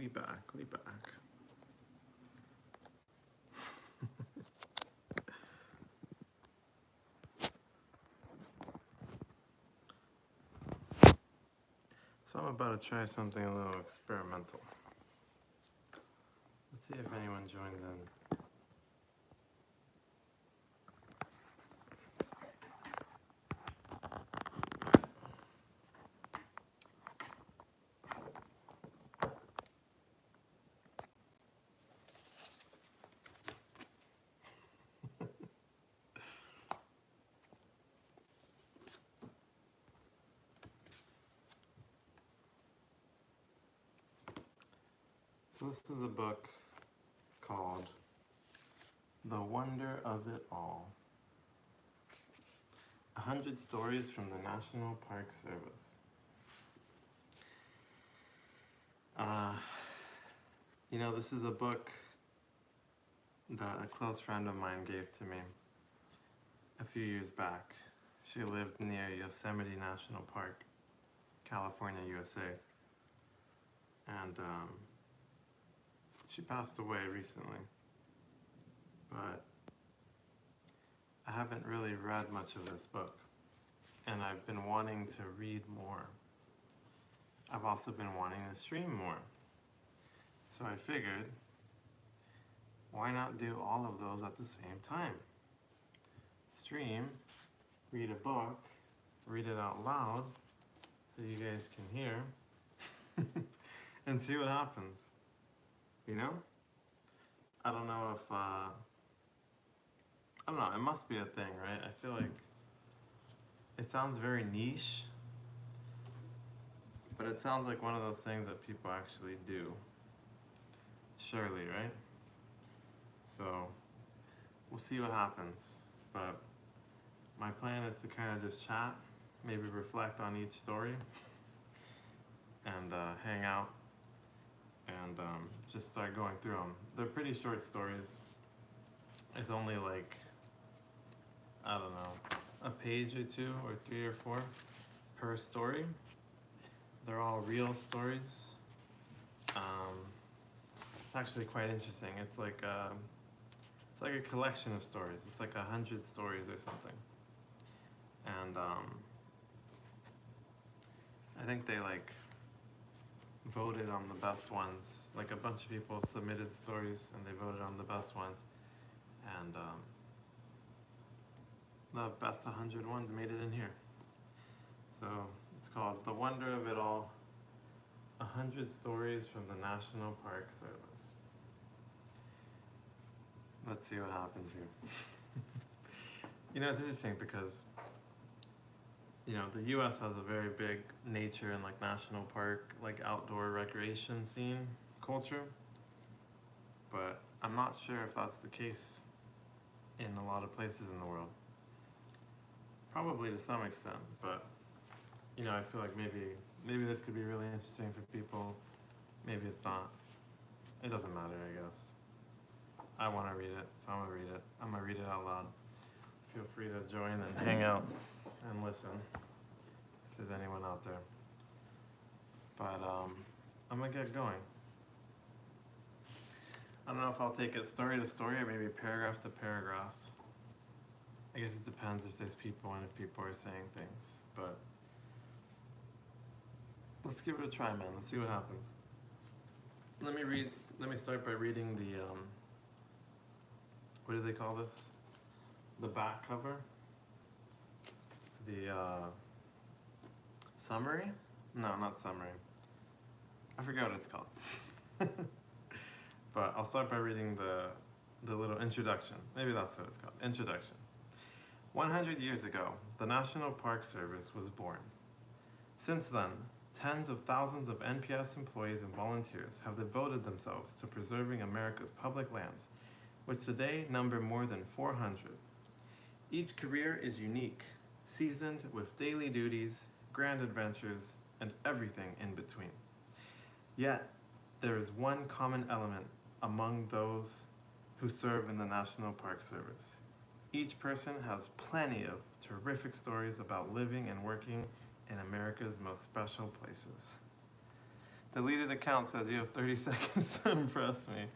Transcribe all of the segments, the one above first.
We back. So I'm about to try something a little experimental. Let's see if anyone joins in. So this is a book called The Wonder of It All. 100 Stories from the National Park Service. This is a book that a close friend of mine gave to me a few years back. She lived near Yosemite National Park, California, USA. And she passed away recently. But I haven't really read much of this book. And I've been wanting to read more. I've also been wanting to stream more. So I figured, why not do all of those at the same time? Stream, read a book, read it out loud, so you guys can hear, and see what happens. You know? I don't know if, I don't know, it must be a thing, right? I feel like it sounds very niche, but it sounds like one of those things that people actually do. Surely, right? So, we'll see what happens. But my plan is to kind of just chat, maybe reflect on each story, and hang out, and just start going through them. They're pretty short stories. It's only like, I don't know, a page or two, or 3 or 4 per story. They're all real stories. It's actually quite interesting. It's like a collection of stories. It's like 100 stories or something. And I think they voted on the best ones. Like a bunch of people submitted stories and they voted on the best ones. And the best 100 ones made it in here. So it's called The Wonder of It All, 100 Stories from the National Park Service. Let's see what happens here. It's interesting because, the US has a very big nature and national park, outdoor recreation scene culture. But I'm not sure if that's the case in a lot of places in the world. Probably to some extent, but I feel like maybe this could be really interesting for people. Maybe it's not. It doesn't matter, I guess. I want to read it, so I'm going to read it. I'm going to read it out loud. Feel free to join and hang out and listen if there's anyone out there. But I'm going to get going. I don't know if I'll take it story to story or maybe paragraph to paragraph. I guess it depends if there's people and if people are saying things. But let's give it a try, man. Let's see what happens. Let me start by reading the what do they call this? The back cover? The summary? No, not summary. I forgot what it's called. But I'll start by reading the little introduction. Maybe that's what it's called. Introduction. 100 years ago, the National Park Service was born. Since then, tens of thousands of NPS employees and volunteers have devoted themselves to preserving America's public lands, which today number more than 400. Each career is unique, seasoned with daily duties, grand adventures, and everything in between. Yet, there is one common element among those who serve in the National Park Service. Each person has plenty of terrific stories about living and working in America's most special places. Deleted account says you have 30 seconds to impress me.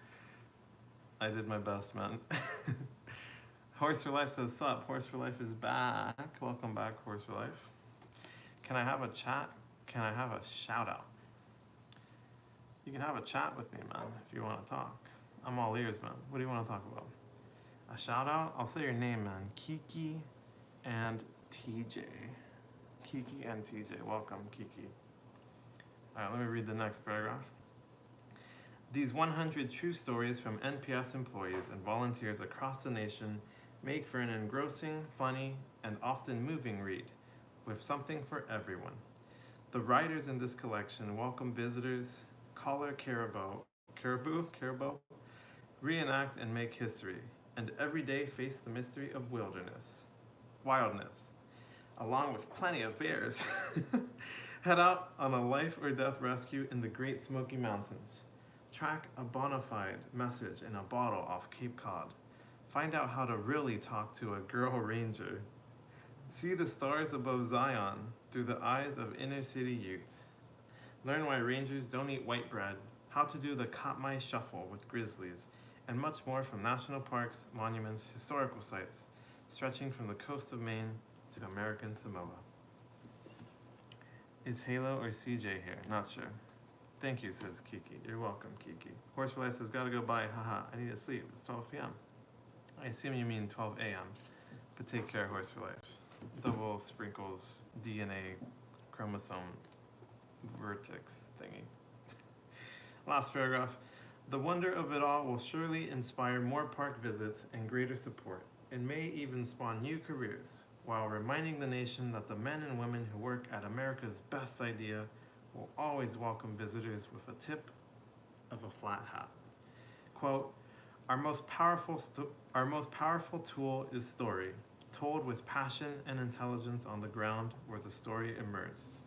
I did my best, man. Horse for Life says, sup, Horse for Life is back. Welcome back, Horse for Life. Can I have a chat? Can I have a shout out? You can have a chat with me, man, if you want to talk. I'm all ears, man. What do you want to talk about? A shout out? I'll say your name, man. Kiki and TJ. Kiki and TJ. Welcome, Kiki. All right, let me read the next paragraph. These 100 true stories from NPS employees and volunteers across the nation make for an engrossing, funny, and often moving read, with something for everyone. The writers in this collection welcome visitors, collar caribou, reenact and make history, and every day face the mystery of wildness, along with plenty of bears. Head out on a life or death rescue in the Great Smoky Mountains. Track a bona fide message in a bottle off Cape Cod. Find out how to really talk to a girl ranger. See the stars above Zion through the eyes of inner city youth. Learn why rangers don't eat white bread, how to do the Katmai shuffle with grizzlies, and much more from national parks, monuments, historical sites, stretching from the coast of Maine to American Samoa. Is Halo or CJ here? Not sure. Thank you, says Kiki. You're welcome, Kiki. Horse for Life says, gotta go bye, haha. I need to sleep. It's 12 p.m. I assume you mean 12 a.m. But take care, Horse for Life. Double sprinkles DNA chromosome vertex thingy. Last paragraph. The wonder of it all will surely inspire more park visits and greater support. It may even spawn new careers, while reminding the nation that the men and women who work at America's best idea will always welcome visitors with a tip of a flat hat. Quote, our most powerful tool is story, told with passion and intelligence on the ground where the story immersed.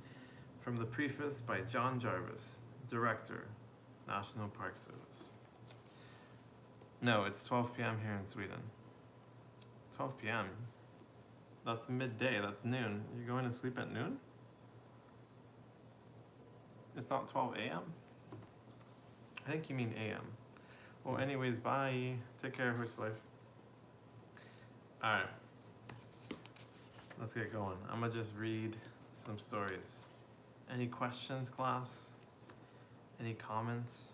From the preface by John Jarvis, Director, National Park Service. No, it's 12 p.m. here in Sweden. 12 p.m.? That's midday, that's noon. You're going to sleep at noon? It's not 12 a.m.? I think you mean a.m. Well, anyways, bye. Take care, Horse for Life. Alright. Let's get going. I'm gonna just read some stories. Any questions, class? Any comments?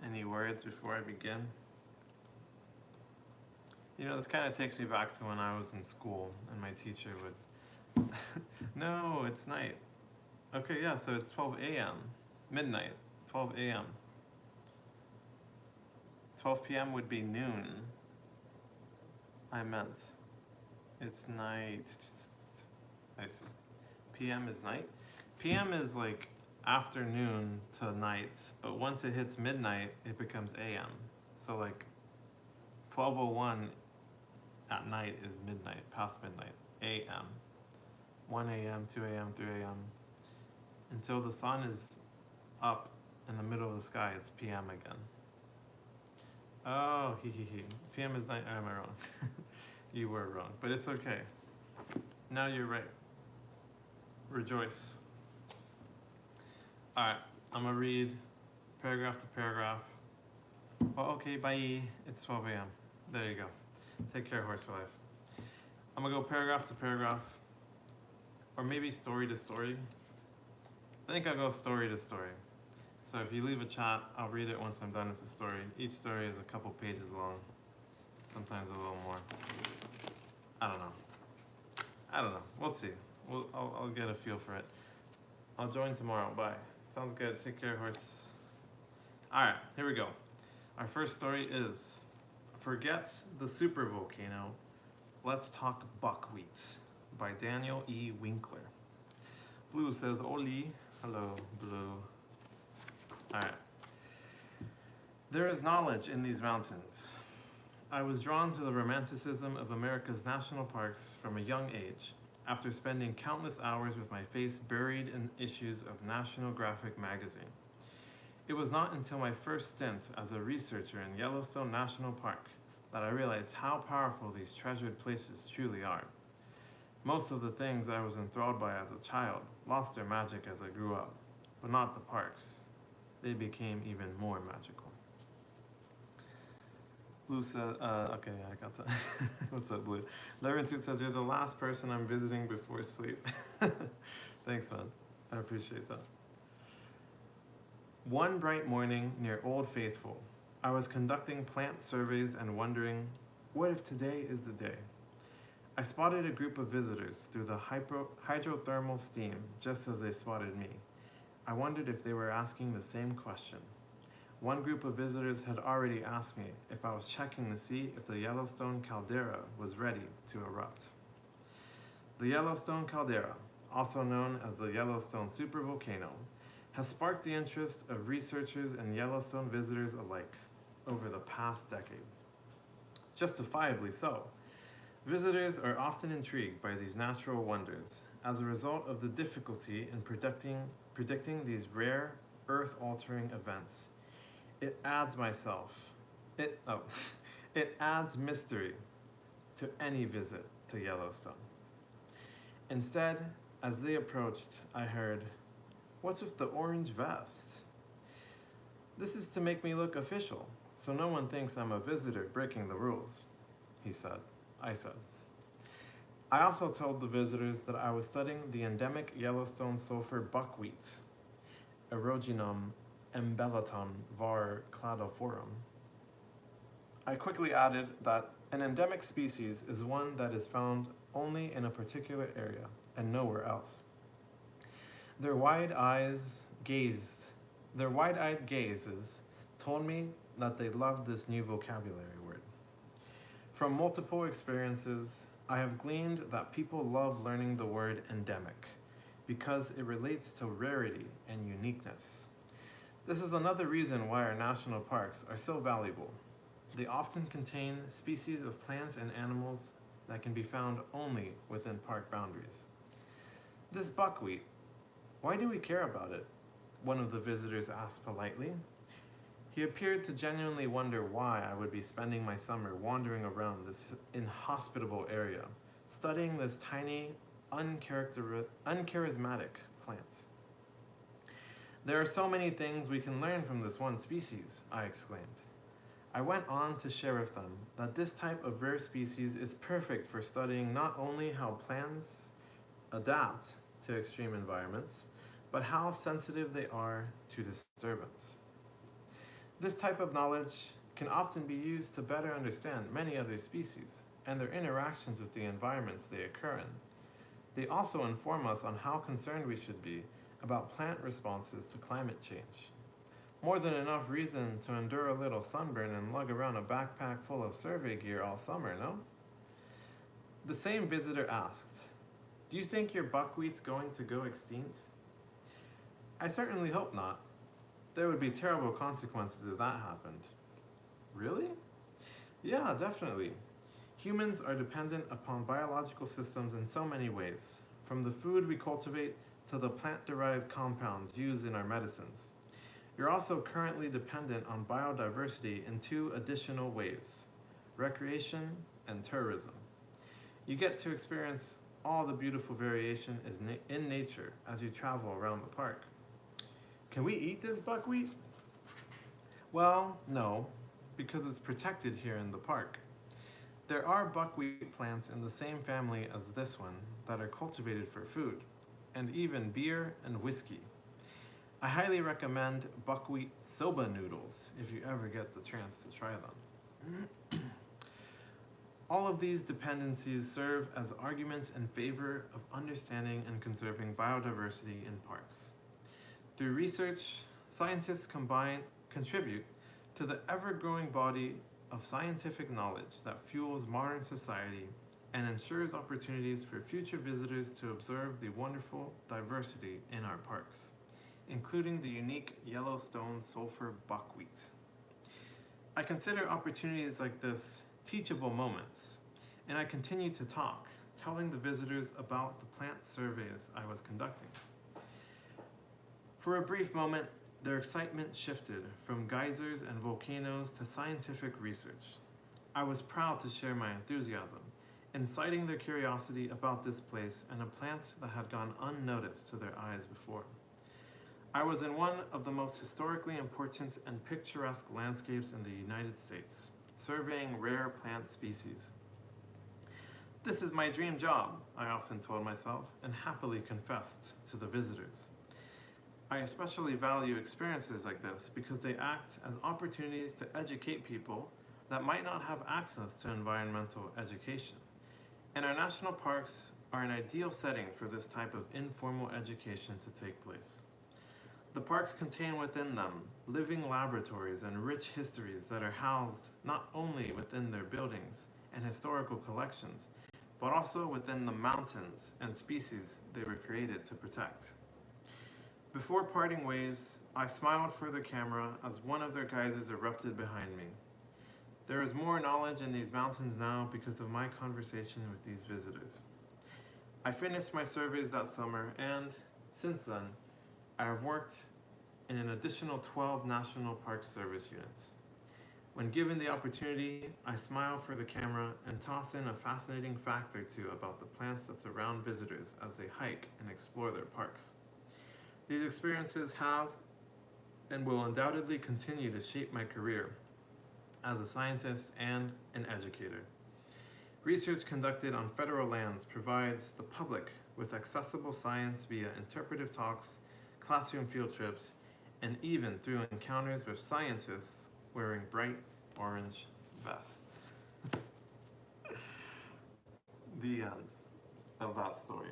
Any words before I begin? You know, this kind of takes me back to when I was in school and my teacher would... No, it's night. Okay, yeah, so it's 12 a.m. Midnight, 12 a.m. 12 p.m. would be noon. I meant. It's night. I see. PM is night? PM is like afternoon to night, but once it hits midnight, it becomes AM. So like 12:01 at night is midnight, past midnight, AM. 1 a.m., 2 a.m., 3 a.m. Until the sun is up in the middle of the sky, it's PM again. Oh, PM is night, am I wrong? You were wrong, but it's okay. Now you're right. Rejoice. Alright, I'm gonna read paragraph to paragraph. Oh, okay, bye. It's 12 a.m. There you go. Take care, Horse for Life. I'm gonna go paragraph to paragraph, or maybe story to story. I think I'll go story to story. So if you leave a chat, I'll read it once I'm done with the story. Each story is a couple pages long, sometimes a little more. I don't know. We'll see. I'll get a feel for it. I'll join tomorrow. Bye. Sounds good. Take care, Horse. Alright, here we go. Our first story is Forget the Supervolcano. Let's Talk Buckwheat by Daniel E. Winkler. Blue says, Oli. Hello, Blue. Alright. There is knowledge in these mountains. I was drawn to the romanticism of America's national parks from a young age, after spending countless hours with my face buried in issues of National Geographic magazine. It was not until my first stint as a researcher in Yellowstone National Park that I realized how powerful these treasured places truly are. Most of the things I was enthralled by as a child lost their magic as I grew up, but not the parks. They became even more magical. Blue said, okay, I got that. What's up, Blue? Larentute said, you're the last person I'm visiting before sleep. Thanks, man. I appreciate that. One bright morning near Old Faithful, I was conducting plant surveys and wondering, what if today is the day? I spotted a group of visitors through the hydrothermal steam just as they spotted me. I wondered if they were asking the same question. One group of visitors had already asked me if I was checking to see if the Yellowstone caldera was ready to erupt. The Yellowstone caldera, also known as the Yellowstone supervolcano, has sparked the interest of researchers and Yellowstone visitors alike over the past decade. Justifiably so. Visitors are often intrigued by these natural wonders as a result of the difficulty in predicting these rare, earth-altering events. It adds it adds mystery to any visit to Yellowstone. Instead, as they approached, I heard, "What's with the orange vest?" "This is to make me look official, so no one thinks I'm a visitor breaking the rules," he said. I said. I also told the visitors that I was studying the endemic Yellowstone sulfur buckwheat, Erogenum embelletum var cladoforum. I quickly added that an endemic species is one that is found only in a particular area and nowhere else. Their wide-eyed gazes told me that they loved this new vocabulary word. From multiple experiences, I have gleaned that people love learning the word endemic because it relates to rarity and uniqueness. This is another reason why our national parks are so valuable. They often contain species of plants and animals that can be found only within park boundaries. This buckwheat, why do we care about it? One of the visitors asked politely. He appeared to genuinely wonder why I would be spending my summer wandering around this inhospitable area, studying this tiny, uncharismatic plant. "There are so many things we can learn from this one species," I exclaimed. I went on to share with them that this type of rare species is perfect for studying not only how plants adapt to extreme environments, but how sensitive they are to disturbance. This type of knowledge can often be used to better understand many other species and their interactions with the environments they occur in. They also inform us on how concerned we should be about plant responses to climate change. More than enough reason to endure a little sunburn and lug around a backpack full of survey gear all summer, no? The same visitor asked, "Do you think your buckwheat's going to go extinct?" I certainly hope not. There would be terrible consequences if that happened. Really? Yeah, definitely. Humans are dependent upon biological systems in so many ways, from the food we cultivate to the plant-derived compounds used in our medicines. You're also currently dependent on biodiversity in two additional ways: recreation and tourism. You get to experience all the beautiful variation in nature as you travel around the park. Can we eat this buckwheat? Well, no, because it's protected here in the park. There are buckwheat plants in the same family as this one that are cultivated for food, and even beer and whiskey. I highly recommend buckwheat soba noodles if you ever get the chance to try them. All of these dependencies serve as arguments in favor of understanding and conserving biodiversity in parks. Through research, scientists contribute to the ever-growing body of scientific knowledge that fuels modern society and ensures opportunities for future visitors to observe the wonderful diversity in our parks, including the unique Yellowstone sulfur buckwheat. I consider opportunities like this teachable moments, and I continue to talk, telling the visitors about the plant surveys I was conducting. For a brief moment, their excitement shifted from geysers and volcanoes to scientific research. I was proud to share my enthusiasm, inciting their curiosity about this place and a plant that had gone unnoticed to their eyes before. I was in one of the most historically important and picturesque landscapes in the United States, surveying rare plant species. This is my dream job, I often told myself, and happily confessed to the visitors. I especially value experiences like this because they act as opportunities to educate people that might not have access to environmental education. And our national parks are an ideal setting for this type of informal education to take place. The parks contain within them living laboratories and rich histories that are housed not only within their buildings and historical collections, but also within the mountains and species they were created to protect. Before parting ways, I smiled for the camera as one of their geysers erupted behind me. There is more knowledge in these mountains now because of my conversation with these visitors. I finished my surveys that summer and, since then, I have worked in an additional 12 National Park Service units. When given the opportunity, I smile for the camera and toss in a fascinating fact or two about the plants that surround visitors as they hike and explore their parks. These experiences have and will undoubtedly continue to shape my career as a scientist and an educator. Research conducted on federal lands provides the public with accessible science via interpretive talks, classroom field trips, and even through encounters with scientists wearing bright orange vests. The end of that story.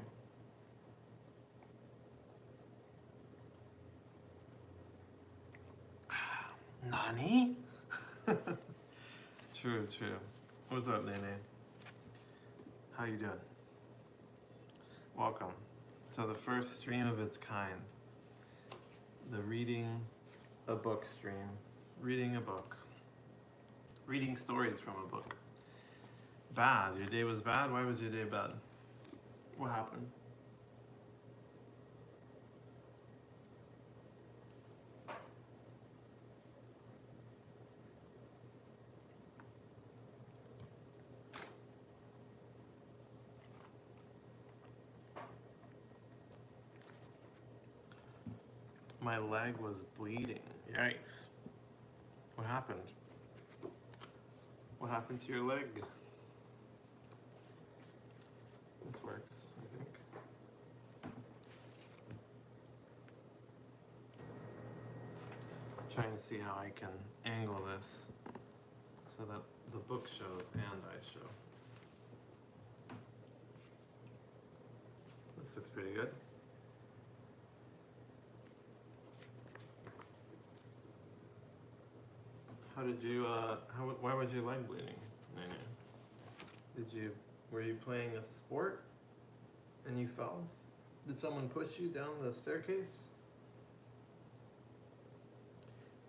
Nani? True. What's up, Nene? How you doing? Welcome to the first stream of its kind. The reading a book stream. Reading a book. Reading stories from a book. Bad. Your day was bad? Why was your day bad? What happened? My leg was bleeding. Yikes. What happened? What happened to your leg? This works, I think. I'm trying to see how I can angle this so that the book shows and I show. This looks pretty good. How did you, why was your leg bleeding, Nene? Were you playing a sport and you fell? Did someone push you down the staircase?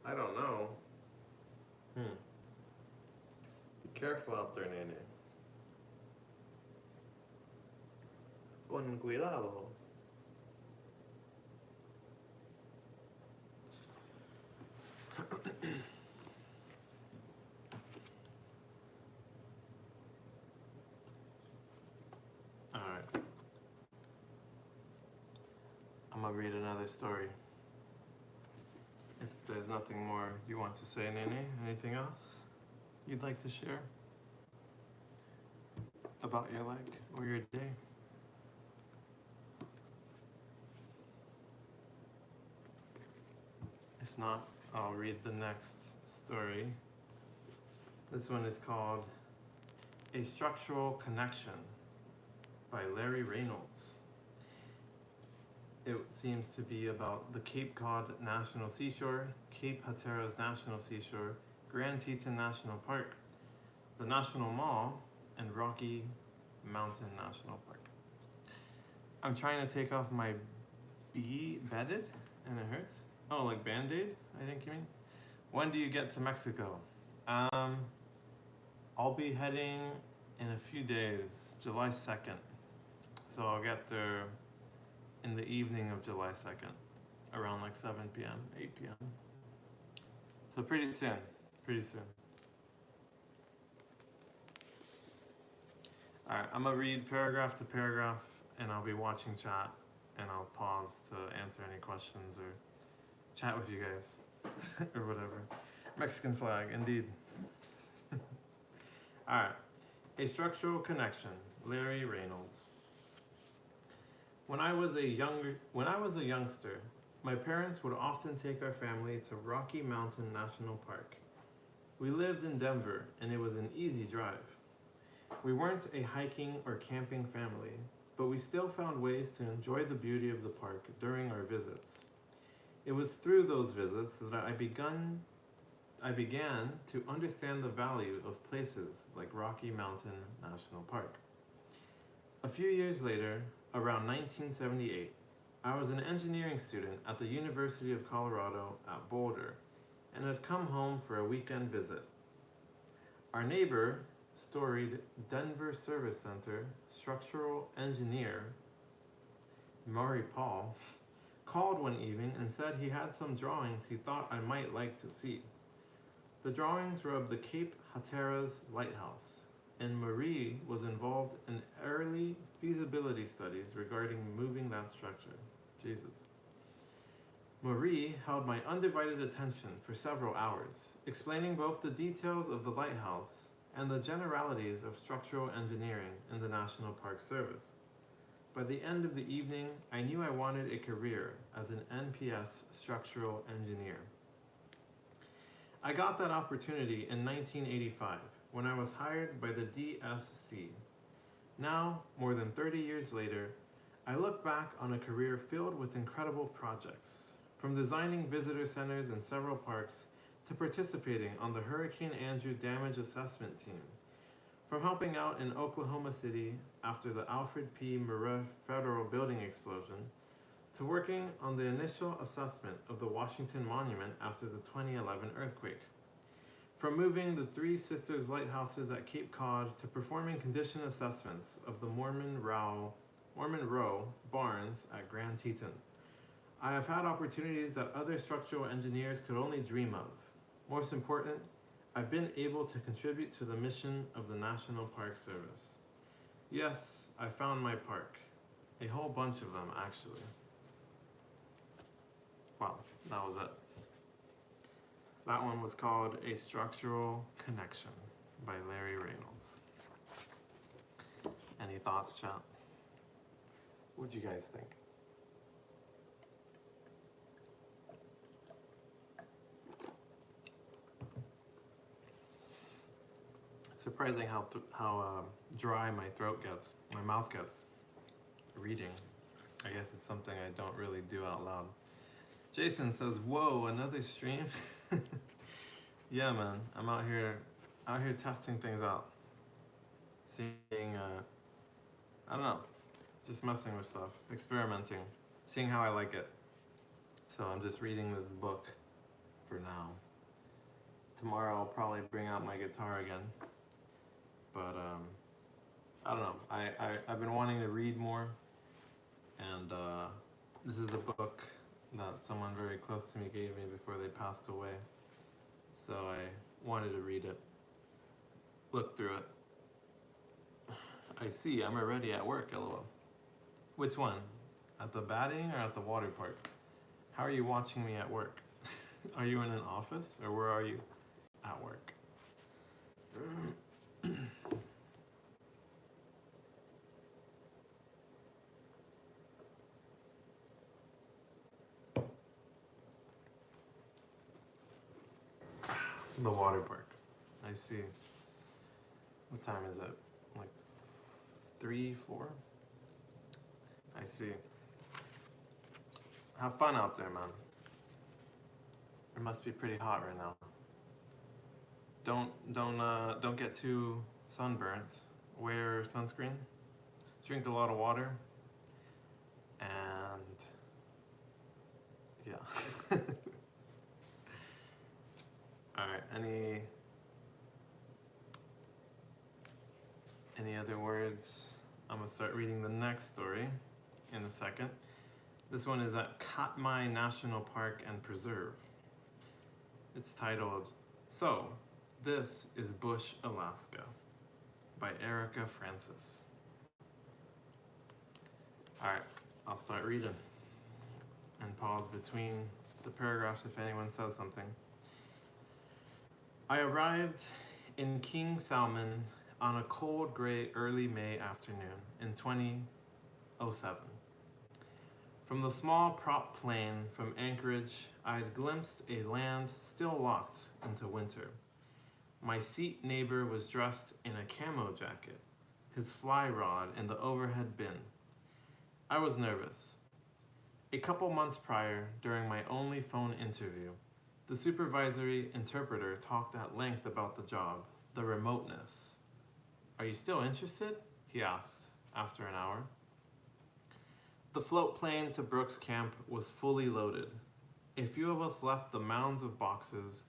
I don't know. Be careful out there, Nene. Con cuidado. I'm gonna read another story. If there's nothing more you want to say, Nene, anything else you'd like to share about your leg or your day? If not, I'll read the next story. This one is called A Structural Connection by Larry Reynolds. It seems to be about the Cape Cod National Seashore, Cape Hatteras National Seashore, Grand Teton National Park, the National Mall, and Rocky Mountain National Park. I'm trying to take off my bedded and it hurts. Oh, like Band-Aid, I think you mean? When do you get to Mexico? I'll be heading in a few days, July 2nd. So I'll get there in the evening of July 2nd, around like 7 p.m., 8 p.m. So pretty soon. All right, I'm gonna read paragraph to paragraph and I'll be watching chat and I'll pause to answer any questions or chat with you guys or whatever. Mexican flag, indeed. All right. A structural connection, Larry Reynolds. When I was a youngster, my parents would often take our family to Rocky Mountain National Park. We lived in Denver, and it was an easy drive. We weren't a hiking or camping family, but we still found ways to enjoy the beauty of the park during our visits. It was through those visits that I began to understand the value of places like Rocky Mountain National Park. A few years later, around 1978, I was an engineering student at the University of Colorado at Boulder and had come home for a weekend visit. Our neighbor, storied Denver Service Center structural engineer Murray Paul, called one evening and said he had some drawings he thought I might like to see. The drawings were of the Cape Hatteras Lighthouse, and Marie was involved in early feasibility studies regarding moving that structure. Jesus. Marie held my undivided attention for several hours, explaining both the details of the lighthouse and the generalities of structural engineering in the National Park Service. By the end of the evening, I knew I wanted a career as an NPS structural engineer. I got that opportunity in 1985 when I was hired by the DSC. Now, more than 30 years later, I look back on a career filled with incredible projects, from designing visitor centers in several parks to participating on the Hurricane Andrew damage assessment team, from helping out in Oklahoma City after the Alfred P. Murrah Federal Building explosion, to working on the initial assessment of the Washington Monument after the 2011 earthquake. From moving the Three Sisters lighthouses at Cape Cod to performing condition assessments of the Mormon Row barns at Grand Teton. I have had opportunities that other structural engineers could only dream of. Most important, I've been able to contribute to the mission of the National Park Service. Yes, I found my park. A whole bunch of them, actually. Wow, that was it. That one was called A Structural Connection by Larry Reynolds. Any thoughts, chat? What'd you guys think? It's surprising how dry my throat gets, my mouth gets, reading. I guess it's something I don't really do out loud. Jason says, "Whoa, another stream?" Yeah, man, I'm out here testing things out, seeing, I don't know, just messing with stuff, experimenting, seeing how I like it. So I'm just reading this book for now. Tomorrow I'll probably bring out my guitar again, but I don't know. I've been wanting to read more, and this is a book that someone very close to me gave me before they passed away. So I wanted to read it, look through it. I see, I'm already at work, lol. Which one? At the batting or at the water park? How are you watching me at work? Are you in an office or where are you? At work. The water park. I see. What time is it? Like 3, 4? I see. Have fun out there, man. It must be pretty hot right now. Don't get too sunburnt. Wear sunscreen. Drink a lot of water. And yeah. All right. Any other words? I'm gonna start reading the next story in a second. This one is at Katmai National Park and Preserve. It's titled, "So, This is Bush, Alaska," by Erica Francis. All right, I'll start reading and pause between the paragraphs if anyone says something. I arrived in King Salmon on a cold, gray, early May afternoon in 2007. From the small prop plane from Anchorage, I had glimpsed a land still locked into winter. My seat neighbor was dressed in a camo jacket, his fly rod in the overhead bin. I was nervous. A couple months prior, during my only phone interview, the supervisory interpreter talked at length about the job, the remoteness. "Are you still interested?" he asked after an hour. The float plane to Brooks Camp was fully loaded. A few of us left the mounds of boxes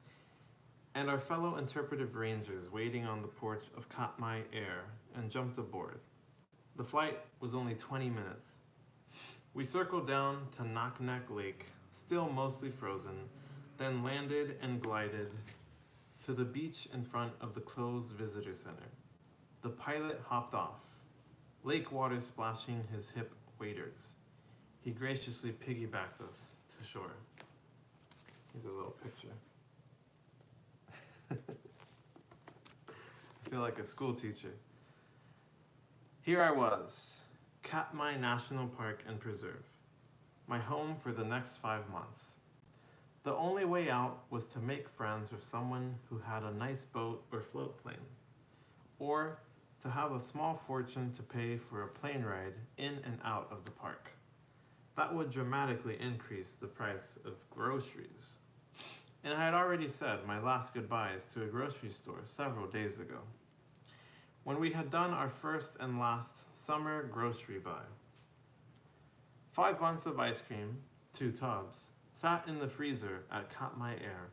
and our fellow interpretive rangers waiting on the porch of Katmai Air and jumped aboard. The flight was only 20 minutes. We circled down to Naknek Lake, still mostly frozen, then landed and glided to the beach in front of the closed visitor center. The pilot hopped off, lake water splashing his hip waders. He graciously piggybacked us to shore. Here's a little picture. I feel like a school teacher. Here I was, Katmai National Park and Preserve, my home for the next 5 months. The only way out was to make friends with someone who had a nice boat or float plane, or to have a small fortune to pay for a plane ride in and out of the park. That would dramatically increase the price of groceries. And I had already said my last goodbyes to a grocery store several days ago, when we had done our first and last summer grocery buy. 5 months of ice cream, 2 tubs, sat in the freezer at Katmai Air,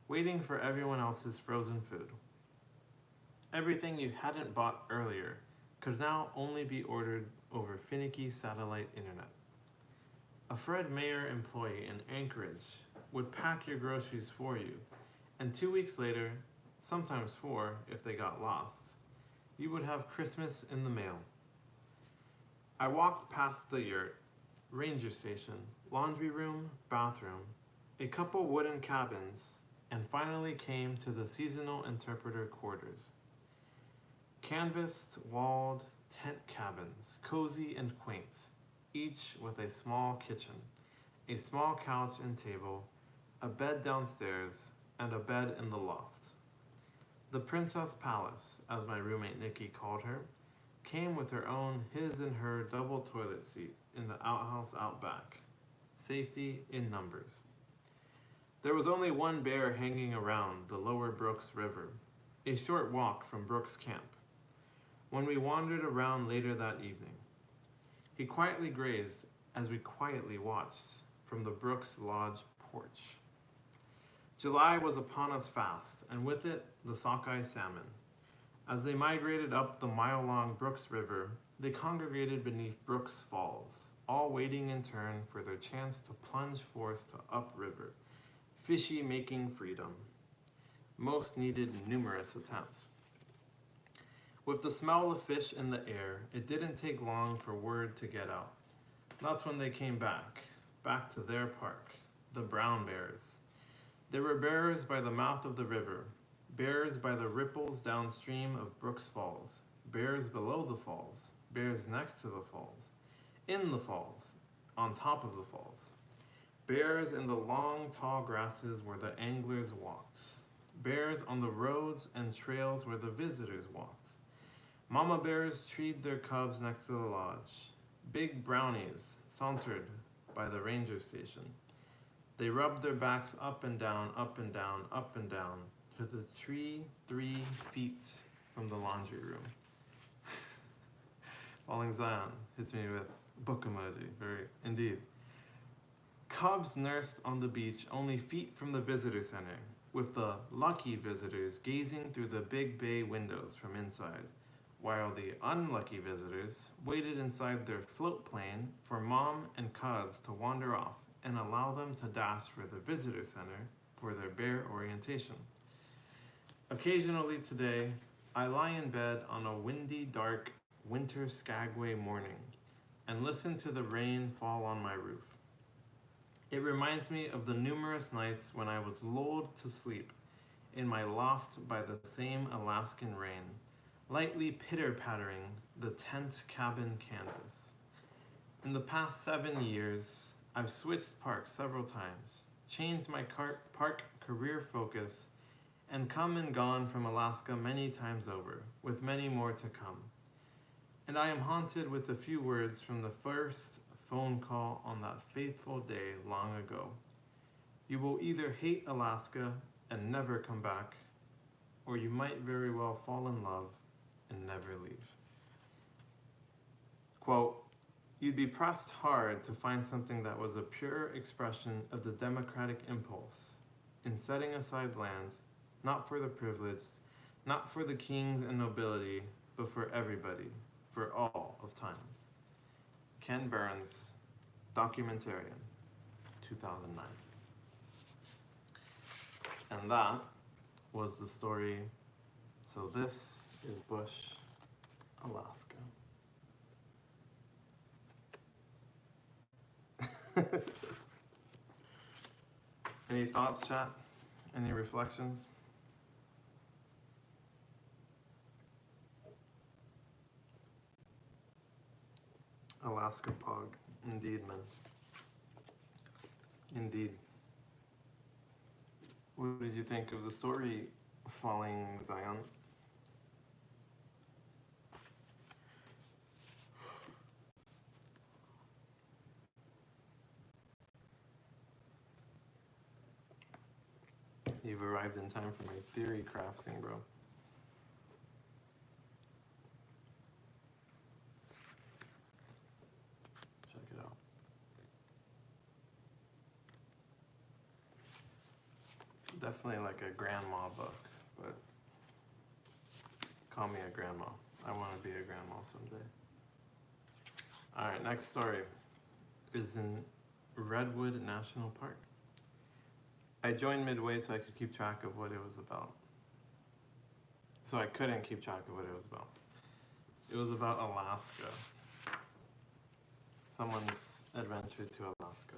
waiting for everyone else's frozen food. Everything you hadn't bought earlier could now only be ordered over finicky satellite internet. A Fred Meyer employee in Anchorage would pack your groceries for you, and 2 weeks later, sometimes 4 if they got lost, you would have Christmas in the mail. I walked past the yurt, ranger station, laundry room, bathroom, a couple wooden cabins, and finally came to the seasonal interpreter quarters. Canvased walled tent cabins, cozy and quaint, each with a small kitchen, a small couch and table, a bed downstairs, and a bed in the loft. The Princess Palace, as my roommate Nikki called her, came with her own his and her double toilet seat in the outhouse out back. Safety in numbers. There was only one bear hanging around the lower Brooks River, a short walk from Brooks Camp, when we wandered around later that evening. He quietly grazed as we quietly watched from the Brooks Lodge porch. July was upon us fast, and with it, the sockeye salmon. As they migrated up the mile-long Brooks River, they congregated beneath Brooks Falls, all waiting in turn for their chance to plunge forth to upriver, fishy making freedom. Most needed numerous attempts. With the smell of fish in the air, it didn't take long for word to get out. That's when they came back to their park, the brown bears. There were bears by the mouth of the river, bears by the ripples downstream of Brooks Falls, bears below the falls, bears next to the falls, in the falls, on top of the falls, bears in the long tall grasses where the anglers walked, bears on the roads and trails where the visitors walked. Mama bears treed their cubs next to the lodge. Big brownies sauntered by the ranger station. They rubbed their backs up and down, up and down, up and down, to the tree 3 feet from the laundry room. Falling Zion hits me with book emoji, very indeed. Cubs nursed on the beach only feet from the visitor center, with the lucky visitors gazing through the big bay windows from inside, while the unlucky visitors waited inside their float plane for mom and cubs to wander off and allow them to dash for the visitor center for their bear orientation. Occasionally today, I lie in bed on a windy, dark winter Skagway morning and listen to the rain fall on my roof. It reminds me of the numerous nights when I was lulled to sleep in my loft by the same Alaskan rain, lightly pitter-pattering the tent cabin canvas. In the past 7 years, I've switched parks several times, changed my park career focus, and come and gone from Alaska many times over, with many more to come. And I am haunted with a few words from the first phone call on that faithful day long ago. You will either hate Alaska and never come back, or you might very well fall in love and never leave. Quote, you'd be pressed hard to find something that was a pure expression of the democratic impulse in setting aside land, not for the privileged, not for the kings and nobility, but for everybody, for all of time. Ken Burns, Documentarian, 2009. And that was the story. So this is Bush, Alaska. Any thoughts, chat? Any reflections? Alaska Pog. Indeed, man. Indeed. What did you think of the story, Falling Zion? You've arrived in time for my theory crafting, bro. Check it out. Definitely like a grandma book, but call me a grandma. I want to be a grandma someday. All right, next story is in Redwood National Park. I joined midway so I could keep track of what it was about. So I couldn't keep track of what it was about. It was about Alaska. Someone's adventure to Alaska.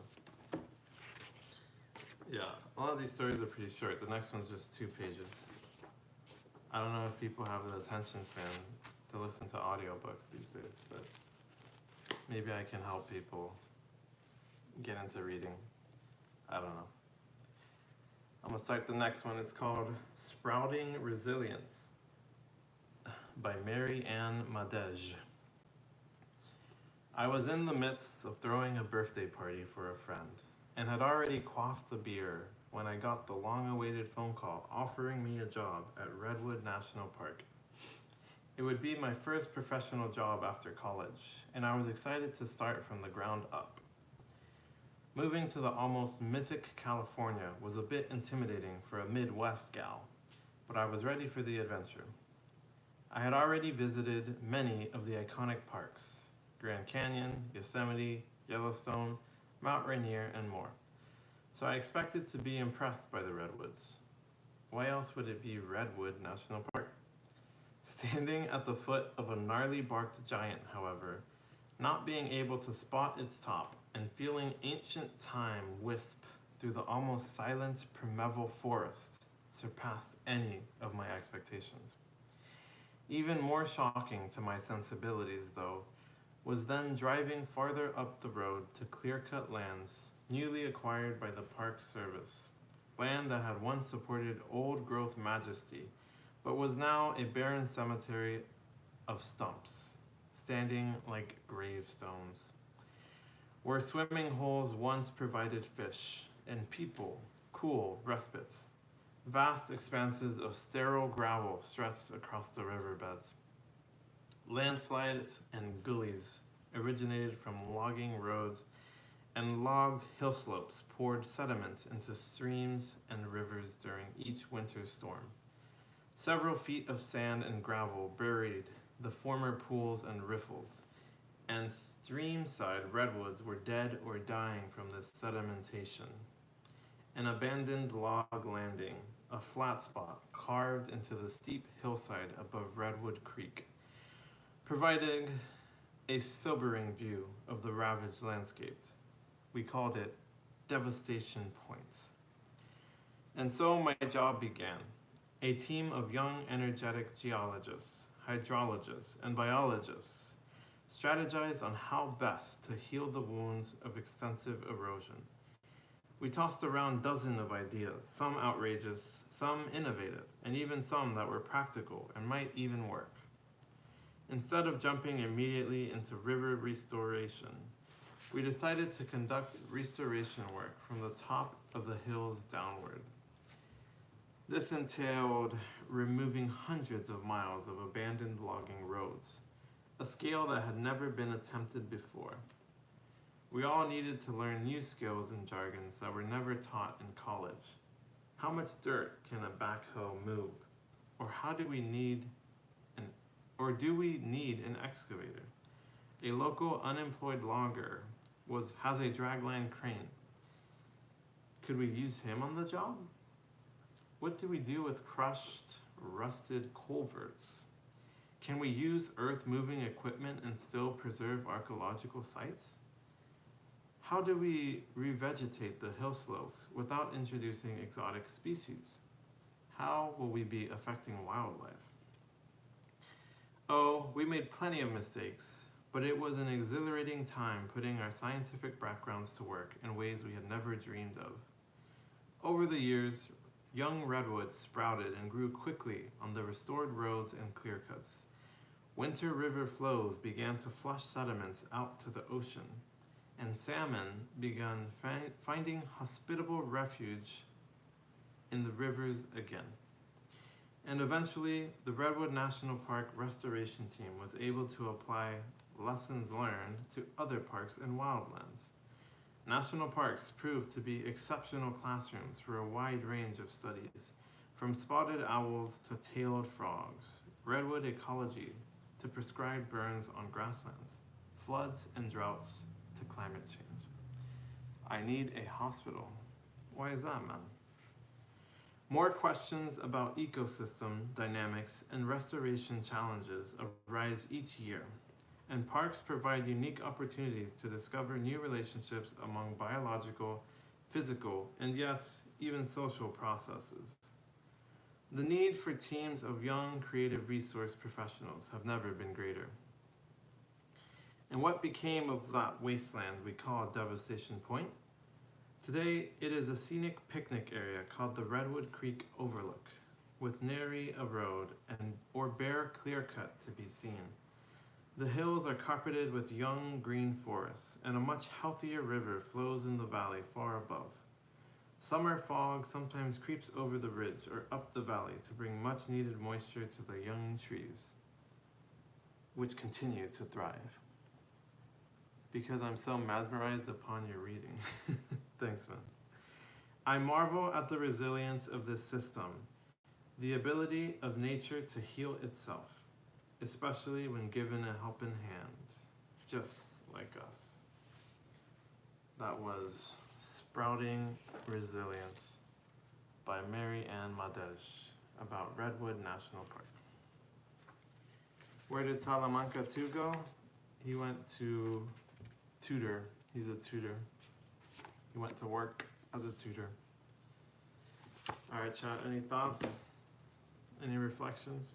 Yeah, a lot of these stories are pretty short. The next one's just 2 pages. I don't know if people have the attention span to listen to audiobooks these days, but maybe I can help people get into reading. I don't know. I'm gonna start the next one. It's called Sprouting Resilience by Mary Ann Madej. I was in the midst of throwing a birthday party for a friend and had already quaffed a beer when I got the long-awaited phone call offering me a job at Redwood National Park. It would be my first professional job after college, and I was excited to start from the ground up. Moving to the almost mythic California was a bit intimidating for a Midwest gal, but I was ready for the adventure. I had already visited many of the iconic parks, Grand Canyon, Yosemite, Yellowstone, Mount Rainier, and more. So I expected to be impressed by the redwoods. Why else would it be Redwood National Park? Standing at the foot of a gnarly barked giant, however, not being able to spot its top and feeling ancient time wisp through the almost silent primeval forest surpassed any of my expectations. Even more shocking to my sensibilities, though, was then driving farther up the road to clear-cut lands newly acquired by the Park Service, land that had once supported old-growth majesty, but was now a barren cemetery of stumps, standing like gravestones, where swimming holes once provided fish and people cool respite. Vast expanses of sterile gravel stretched across the riverbeds. Landslides and gullies originated from logging roads, and logged hill slopes poured sediment into streams and rivers during each winter storm. Several feet of sand and gravel buried the former pools and riffles, and streamside redwoods were dead or dying from this sedimentation. An abandoned log landing, a flat spot carved into the steep hillside above Redwood Creek, providing a sobering view of the ravaged landscape. We called it Devastation Point. And so my job began. A team of young, energetic geologists, hydrologists, and biologists strategized on how best to heal the wounds of extensive erosion. We tossed around dozens of ideas, some outrageous, some innovative, and even some that were practical and might even work. Instead of jumping immediately into river restoration, we decided to conduct restoration work from the top of the hills downward. This entailed removing hundreds of miles of abandoned logging roads, a scale that had never been attempted before. We all needed to learn new skills and jargons that were never taught in college. How much dirt can a backhoe move? Or do we need an excavator? A local unemployed logger has a dragline crane. Could we use him on the job? What do we do with crushed, rusted culverts? Can we use earth-moving equipment and still preserve archaeological sites? How do we revegetate the hill slopes without introducing exotic species? How will we be affecting wildlife? Oh, we made plenty of mistakes, but it was an exhilarating time putting our scientific backgrounds to work in ways we had never dreamed of. Over the years, young redwoods sprouted and grew quickly on the restored roads and clearcuts. Winter river flows began to flush sediment out to the ocean, and salmon began finding hospitable refuge in the rivers again. And eventually, the Redwood National Park restoration team was able to apply lessons learned to other parks and wildlands. National parks proved to be exceptional classrooms for a wide range of studies, from spotted owls to tailed frogs, redwood ecology to prescribed burns on grasslands, floods and droughts to climate change. I need a hospital. Why is that, man? More questions about ecosystem dynamics and restoration challenges arise each year, and parks provide unique opportunities to discover new relationships among biological, physical, and yes, even social processes. The need for teams of young, creative resource professionals have never been greater. And what became of that wasteland we call Devastation Point? Today, it is a scenic picnic area called the Redwood Creek Overlook, with nary a road or bare clear-cut to be seen. The hills are carpeted with young green forests, and a much healthier river flows in the valley far above. Summer fog sometimes creeps over the ridge or up the valley to bring much-needed moisture to the young trees, which continue to thrive. Because I'm so mesmerized upon your reading. Thanks, man. I marvel at the resilience of this system, the ability of nature to heal itself, especially when given a helping hand, just like us. That was Sprouting Resilience by Mary Ann Madej about Redwood National Park. Where did Salamanca 2 go? He went to tutor. He's a tutor. He went to work as a tutor. All right, chat, any thoughts? Any reflections?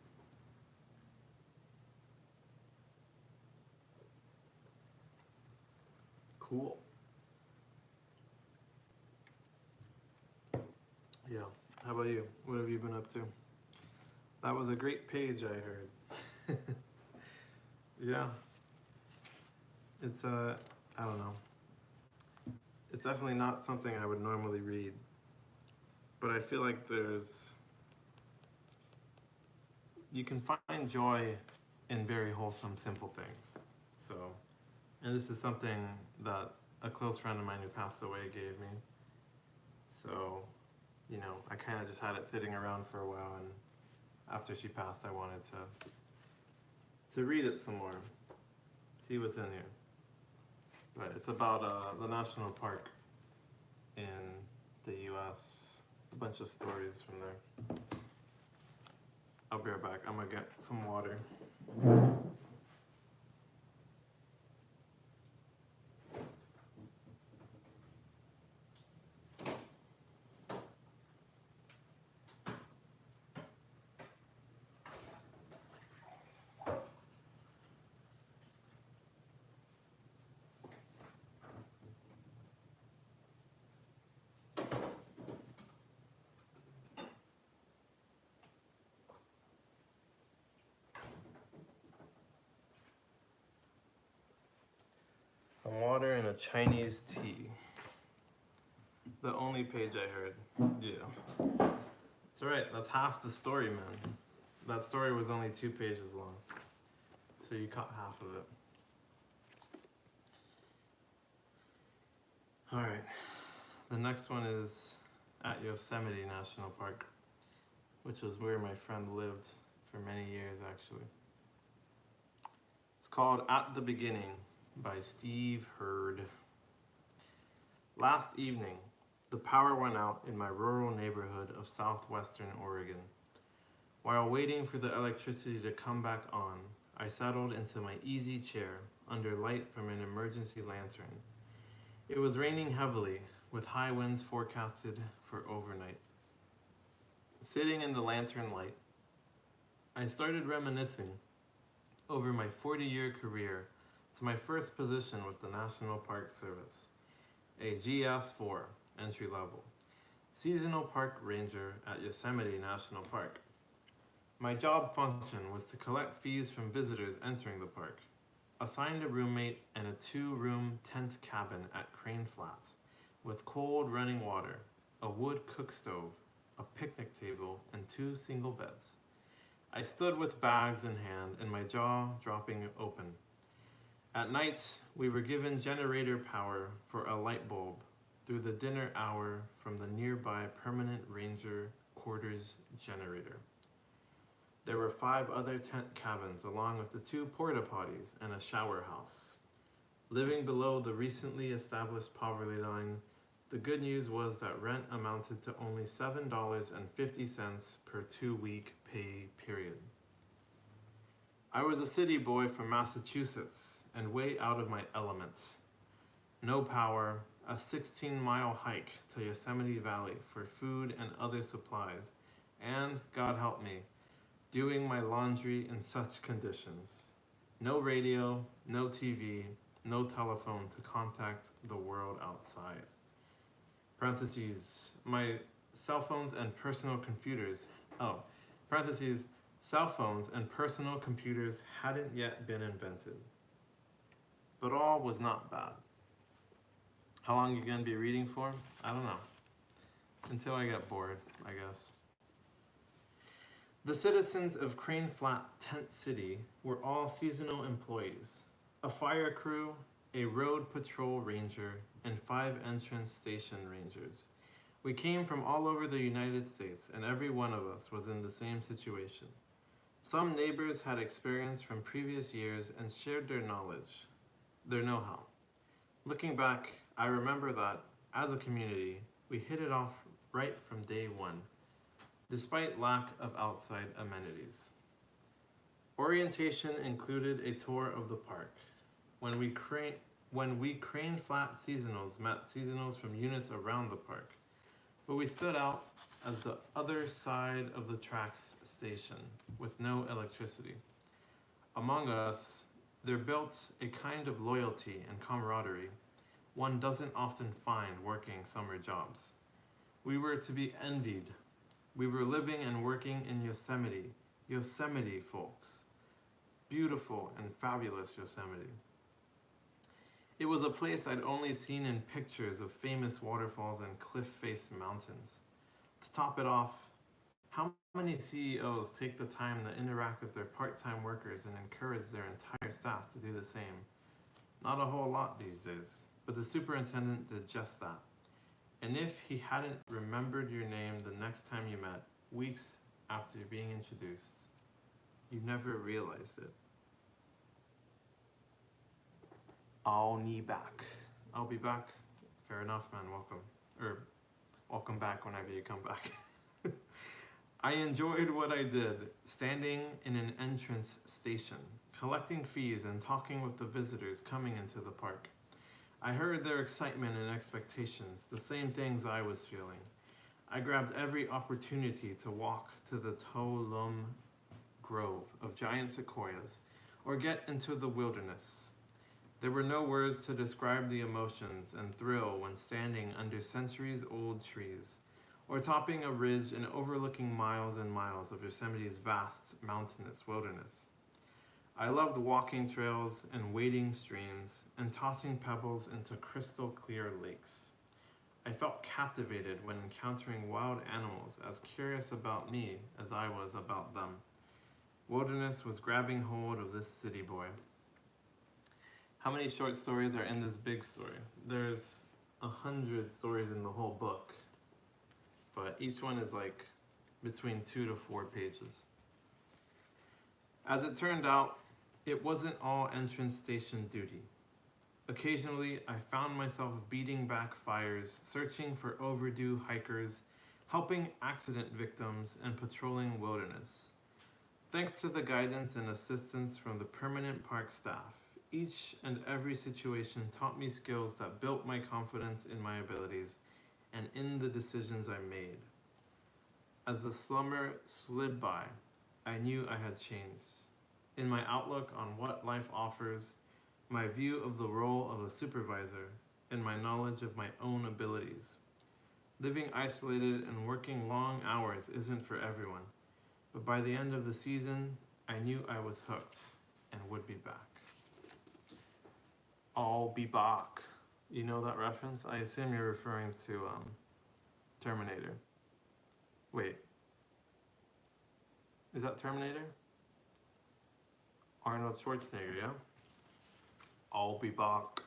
Cool. Yeah, how about you? What have you been up to? That was a great page, I heard. Yeah. It's, I don't know. It's definitely not something I would normally read, but I feel like you can find joy in very wholesome, simple things. So, and this is something that a close friend of mine who passed away gave me. So, you know, I kind of just had it sitting around for a while, and after she passed, I wanted to read it some more, see what's in here. But it's about the national park in the US, a bunch of stories from there. I'll be right back. I'm gonna get some water. some water and a Chinese tea. The only page I heard. Yeah. It's alright, that's half the story, man. That story was only 2 pages long. So you caught half of it. Alright. The next one is at Yosemite National Park, which is where my friend lived for many years, actually. It's called At the Beginning by Steve Hurd. Last evening, the power went out in my rural neighborhood of southwestern Oregon. While waiting for the electricity to come back on, I settled into my easy chair under light from an emergency lantern. It was raining heavily, with high winds forecasted for overnight. Sitting in the lantern light, I started reminiscing over my 40-year career to my first position with the National Park Service, a GS4 entry level, seasonal park ranger at Yosemite National Park. My job function was to collect fees from visitors entering the park, assigned a roommate and a 2-room tent cabin at Crane Flat, with cold running water, a wood cook stove, a picnic table, and 2 single beds. I stood with bags in hand and my jaw dropping open. At night, we were given generator power for a light bulb through the dinner hour from the nearby Permanent Ranger Quarters generator. There were 5 other tent cabins along with the 2 porta potties and a shower house. Living below the recently established poverty line, the good news was that rent amounted to only $7.50 per 2-week pay period. I was a city boy from Massachusetts and way out of my element. No power, a 16-mile hike to Yosemite Valley for food and other supplies, and, God help me, doing my laundry in such conditions. No radio, no TV, no telephone to contact the world outside. Parentheses, my cell phones and personal computers, parentheses, cell phones and personal computers hadn't yet been invented. But all was not bad. How long you gonna be reading for? I don't know. Until I get bored, I guess. The citizens of Crane Flat Tent City were all seasonal employees, a fire crew, a road patrol ranger, and 5 entrance station rangers. We came from all over the United States, and every one of us was in the same situation. Some neighbors had experience from previous years and shared their knowledge, their know-how. Looking back, I remember that, as a community, we hit it off right from day one, despite lack of outside amenities. Orientation included a tour of the park. When we Crane Flat seasonals met seasonals from units around the park, but we stood out as the other side of the tracks station with no electricity. Among us, there built a kind of loyalty and camaraderie one doesn't often find working summer jobs. We were to be envied. We were living and working in Yosemite, Yosemite folks. Beautiful and fabulous Yosemite. It was a place I'd only seen in pictures of famous waterfalls and cliff-faced mountains. To top it off, how many CEOs take the time to interact with their part-time workers and encourage their entire staff to do the same? Not a whole lot these days, but the superintendent did just that. And if he hadn't remembered your name the next time you met, weeks after being introduced, you never realized it. I'll be back. I'll be back. Fair enough, man. Welcome. Welcome back whenever you come back. I enjoyed what I did, standing in an entrance station, collecting fees and talking with the visitors coming into the park. I heard their excitement and expectations, the same things I was feeling. I grabbed every opportunity to walk to the Tuolumne Grove of giant sequoias or get into the wilderness. There were no words to describe the emotions and thrill when standing under centuries-old trees, or topping a ridge and overlooking miles and miles of Yosemite's vast mountainous wilderness. I loved walking trails and wading streams and tossing pebbles into crystal clear lakes. I felt captivated when encountering wild animals, as curious about me as I was about them. Wilderness was grabbing hold of this city boy. How many short stories are in this big story? There's 100 stories in the whole book, but each one is like between 2 to 4 pages. As it turned out, it wasn't all entrance station duty. Occasionally, I found myself beating back fires, searching for overdue hikers, helping accident victims, and patrolling wilderness. Thanks to the guidance and assistance from the permanent park staff, each and every situation taught me skills that built my confidence in my abilities and in the decisions I made. As the summer slid by, I knew I had changed. In my outlook on what life offers, my view of the role of a supervisor, and my knowledge of my own abilities. Living isolated and working long hours isn't for everyone, but by the end of the season, I knew I was hooked and would be back. I'll be back. You know that reference? I assume you're referring to Terminator. Wait. Is that Terminator? Arnold Schwarzenegger, yeah? I'll be back.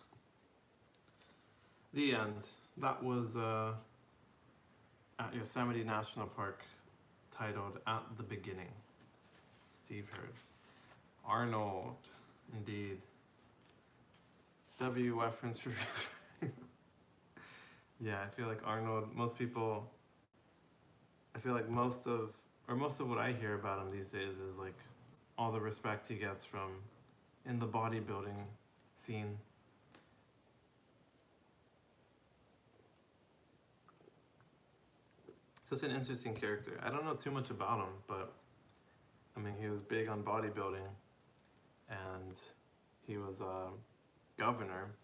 The end. That was at Yosemite National Park, titled At the Beginning. Steve Hurd. Arnold, indeed. W reference for yeah, I feel like Arnold, I feel like most of what I hear about him these days is like all the respect he gets from in the bodybuilding scene. Such an interesting character. I don't know too much about him, but I mean, he was big on bodybuilding, and he was a governor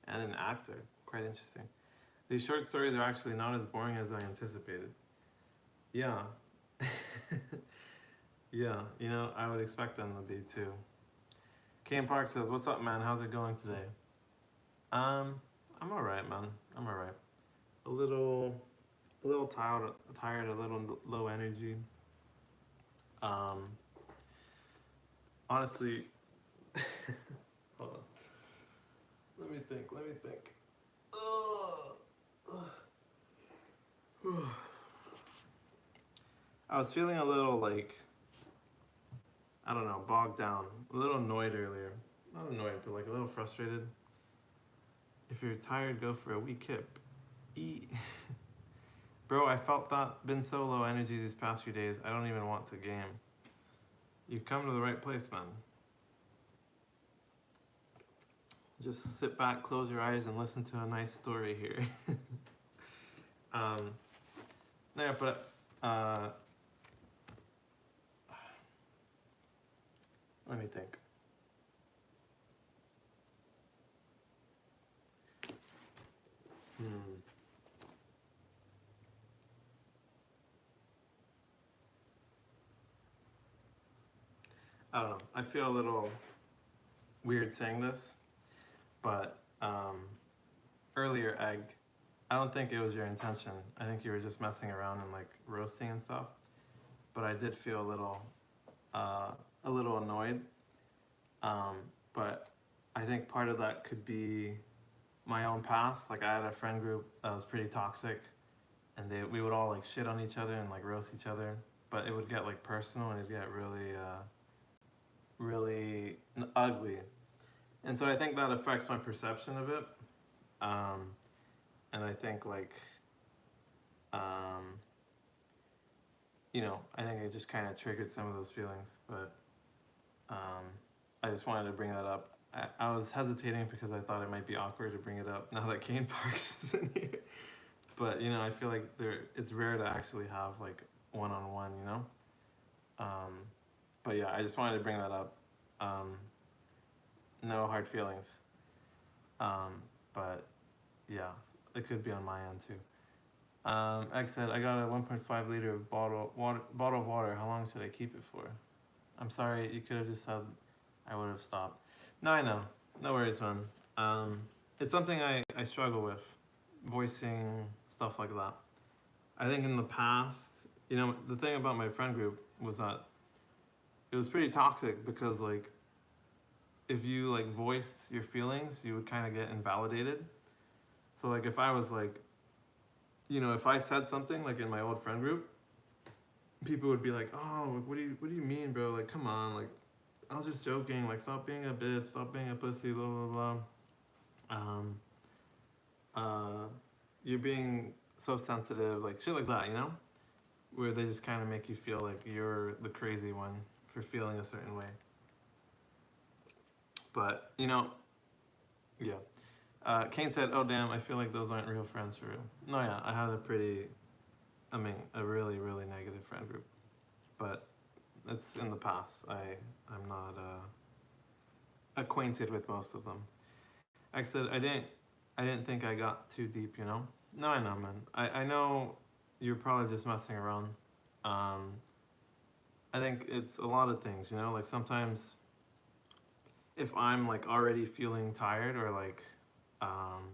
and an actor. Quite interesting. These short stories are actually not as boring as I anticipated. Yeah. Yeah, you know, I would expect them to be too. Kane Park says, "What's up, man? How's it going today?" I'm alright, man. I'm alright. A little tired, a little low energy. Honestly, hold on. Let me think. I was feeling a little like, I don't know, bogged down, a little annoyed earlier. Not annoyed, but like a little frustrated. If you're tired, go for a wee kip. Eat. Bro, I felt that, been so low energy these past few days, I don't even want to game. You've come to the right place, man. Just sit back, close your eyes, and listen to a nice story here. Yeah, but let me think. I don't know. I feel a little weird saying this, but earlier, Egg, I don't think it was your intention. I think you were just messing around and like roasting and stuff. But I did feel a little annoyed. But I think part of that could be my own past. Like I had a friend group that was pretty toxic, and we would all like shit on each other and like roast each other. But it would get like personal, and it'd get really ugly. And so I think that affects my perception of it. And I think like, you know, I think it just kind of triggered some of those feelings. But I just wanted to bring that up. I was hesitating because I thought it might be awkward to bring it up now that Kane Parks is in here. But you know, I feel like it's rare to actually have like one-on-one, you know. But yeah, I just wanted to bring that up. No hard feelings. But yeah, it could be on my end too. Egg said, "I got a 1.5 liter bottle of water. How long should I keep it for?" I'm sorry, you could have just said I would have stopped. No, I know. No worries, man. Um, it's something I struggle with, voicing stuff like that. I think in the past, the thing about my friend group was that it was pretty toxic because like if you like voiced your feelings, you would kind of get invalidated. So like if I was like, if I said something like in my old friend group, people would be like, "Oh, what do you mean, bro? Like, come on, like, I was just joking. Like, stop being a bitch, stop being a pussy, blah blah blah. Um, uh, you're being so sensitive, like shit like that, where they just kind of make you feel like you're the crazy one for feeling a certain way. But yeah. Kane said, "Oh damn, I feel like those aren't real friends for real." No, yeah, I had a really really negative friend group, but it's in the past. I'm not acquainted with most of them. Like I said, I didn't think I got too deep. No, I know, man. I know you're probably just messing around. Um, I think it's a lot of things. Like sometimes if I'm like already feeling tired or like um,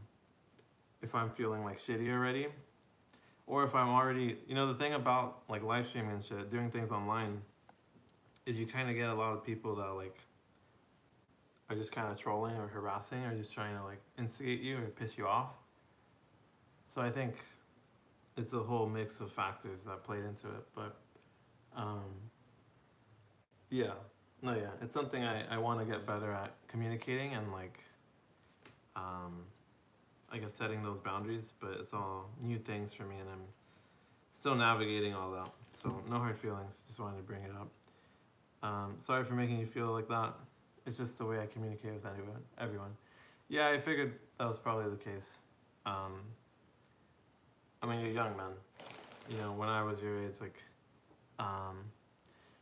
if I'm feeling like shitty already, or if I'm already, the thing about like live streaming and shit, doing things online, is you kind of get a lot of people that like are just kind of trolling or harassing or just trying to like instigate you or piss you off. So I think it's a whole mix of factors that played into it. But um, yeah, no, yeah, it's something I want to get better at communicating and like, um, I guess setting those boundaries. But it's all new things for me, and I'm still navigating all that. So no hard feelings. Just wanted to bring it up. Sorry for making you feel like that. It's just the way I communicate with everyone. Yeah, I figured that was probably the case. Um, I mean, you're young, man. When I was your age, like, um,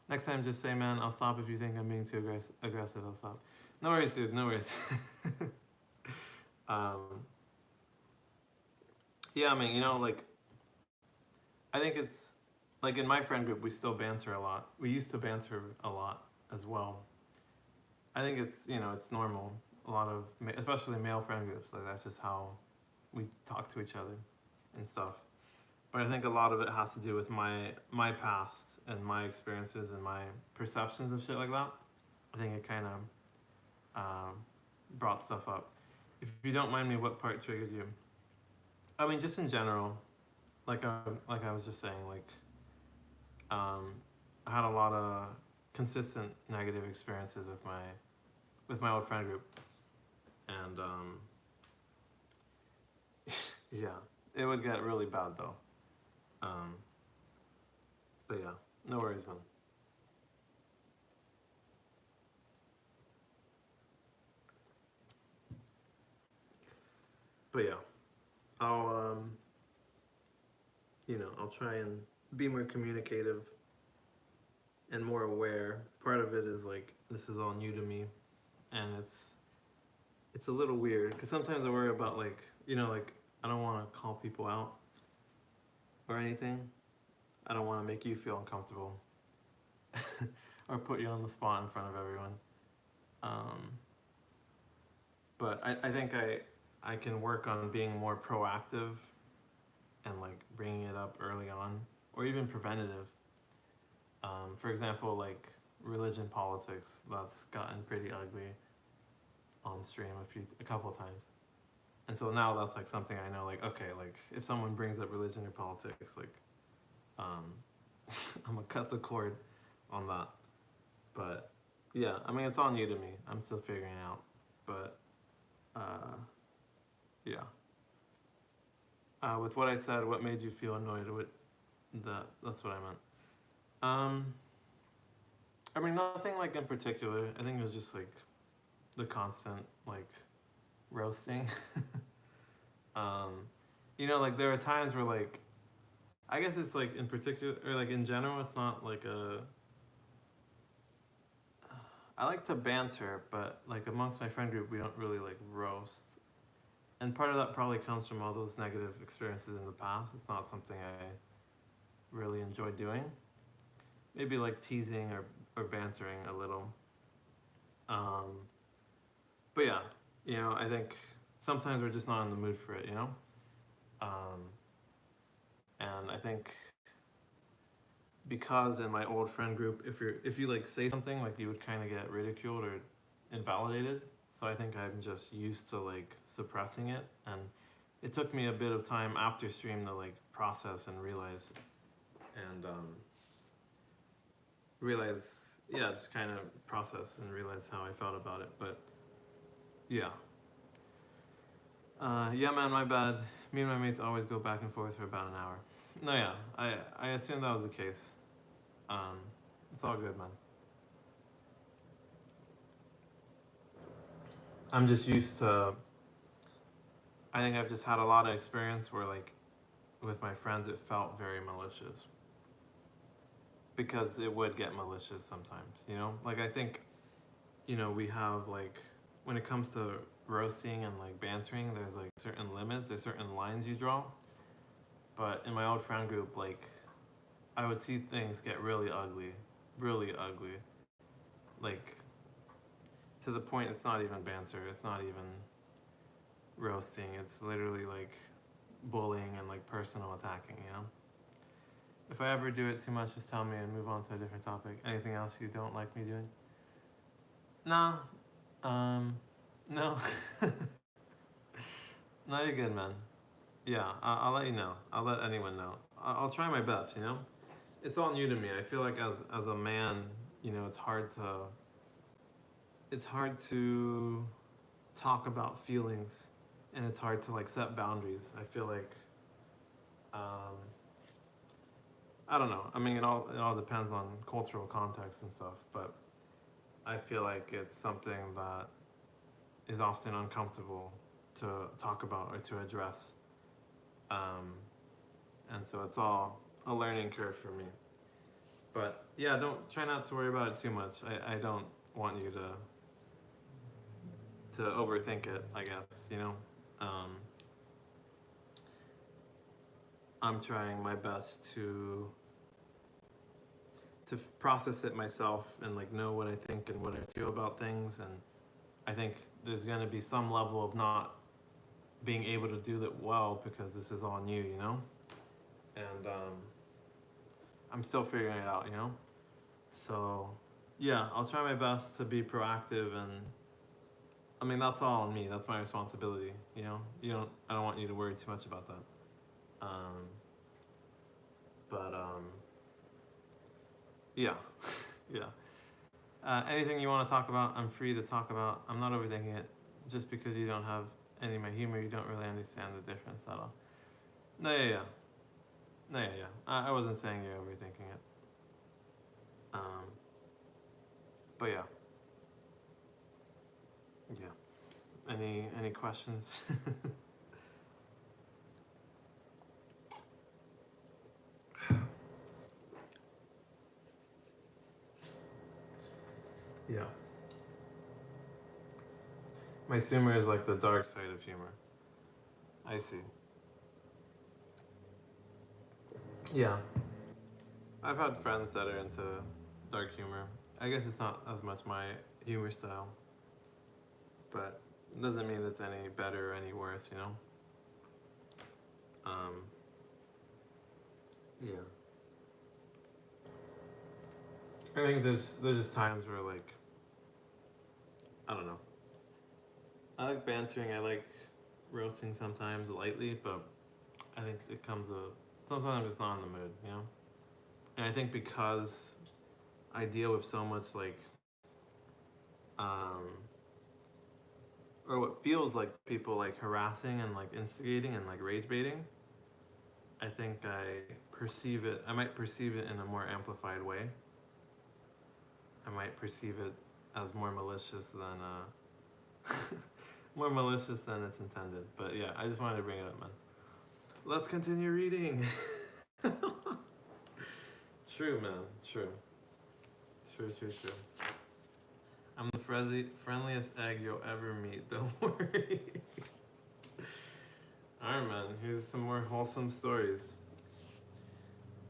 next time just say, man, I'll stop if you think I'm being too aggressive. I'll stop. No worries, dude. No worries. um, yeah, I mean, like, I think it's like in my friend group, we still banter a lot. We used to banter a lot as well. I think it's normal. A lot of, especially male friend groups, like that's just how we talk to each other and stuff. But I think a lot of it has to do with my past and my experiences and my perceptions and shit like that. I think it kind of um, brought stuff up. If you don't mind me, what part triggered you? I mean, just in general, like I was just saying, like um, I had a lot of consistent negative experiences with my old friend group, and yeah, it would get really bad though. Um, but yeah, no worries, man. But yeah, I'll I'll try and be more communicative and more aware. Part of it is like this is all new to me, and it's a little weird because sometimes I worry about like like I don't want to call people out or anything. I don't want to make you feel uncomfortable or put you on the spot in front of everyone. Um, but I think I can work on being more proactive and like bringing it up early on or even preventative. For example, like religion politics, that's gotten pretty ugly on stream a couple of times. And so now that's like something I know, like, okay, like if someone brings up religion or politics, like, um, I'm gonna cut the cord on that. But yeah, I mean, it's all new to me. I'm still figuring it out. But yeah. With what I said, what made you feel annoyed with that? That's what I meant. Um, I mean, nothing like in particular. I think it was just like the constant like roasting. um, like there are times where like I guess it's like in particular or like in general, it's not like a. I like to banter, but like amongst my friend group, we don't really like roast. And part of that probably comes from all those negative experiences in the past. It's not something I really enjoy doing. Maybe like teasing or bantering a little. Um, but yeah, I think sometimes we're just not in the mood for it. Um, and I think because in my old friend group, if you like say something, like you would kind of get ridiculed or invalidated. So I think I'm just used to like suppressing it, and it took me a bit of time after stream to like process and and realize, yeah, just kind of process and realize how I felt about it. But yeah, yeah, man, my bad. Me and my mates always go back and forth for about an hour. No, yeah, I assumed that was the case. Um, it's all good, man. I'm just used to. I think I've just had a lot of experience where, like, with my friends, it felt very malicious because it would get malicious sometimes. Like I think, we have like when it comes to roasting and like bantering, there's like certain limits, there's certain lines you draw. But in my old friend group, like I would see things get really ugly, like to the point it's not even banter, it's not even roasting, it's literally like bullying and like personal attacking. If I ever do it too much, just tell me and move on to a different topic. Anything else you don't like me doing? Nah. No. No, you're good, man. Yeah, I'll let you know. I'll let anyone know. I'll try my best. It's all new to me. I feel like as a man, it's hard to talk about feelings, and it's hard to like set boundaries. I feel like um, I don't know. I mean, it all depends on cultural context and stuff, but I feel like it's something that is often uncomfortable to talk about or to address, um, and so it's all a learning curve for me. But yeah, don't try not to worry about it too much. I don't want you to overthink it. I guess. Um, I'm trying my best to process it myself and like know what I think and what I feel about things. And I think there's going to be some level of not being able to do that well because this is all new. And I'm still figuring it out. So yeah, I'll try my best to be proactive, and I mean that's all on me. That's my responsibility. I don't want you to worry too much about that. Um, but yeah, yeah. Anything you want to talk about, I'm free to talk about. I'm not overthinking it. Just because you don't have any of my humor, you don't really understand the difference at all. No, yeah, yeah. No, yeah, yeah. I wasn't saying you're overthinking it. Um, but yeah, yeah. Any questions? Yeah. My humor is like the dark side of humor. I see. Yeah. I've had friends that are into dark humor. I guess it's not as much my humor style, but it doesn't mean it's any better or any worse. Um, yeah. I think there's just times where like I don't know. I like bantering. I like roasting sometimes lightly, but I think it comes a sometimes I'm just not in the mood. And I think because I deal with so much like um, or what feels like people like harassing and like instigating and like rage baiting, I think I might perceive it in a more amplified way. I might perceive it as more malicious more malicious than it's intended. But yeah, I just wanted to bring it up, man. Let's continue reading. True, man. True. True, true, true. I'm the friendliest egg you'll ever meet. Don't worry. Alright, man. Here's some more wholesome stories.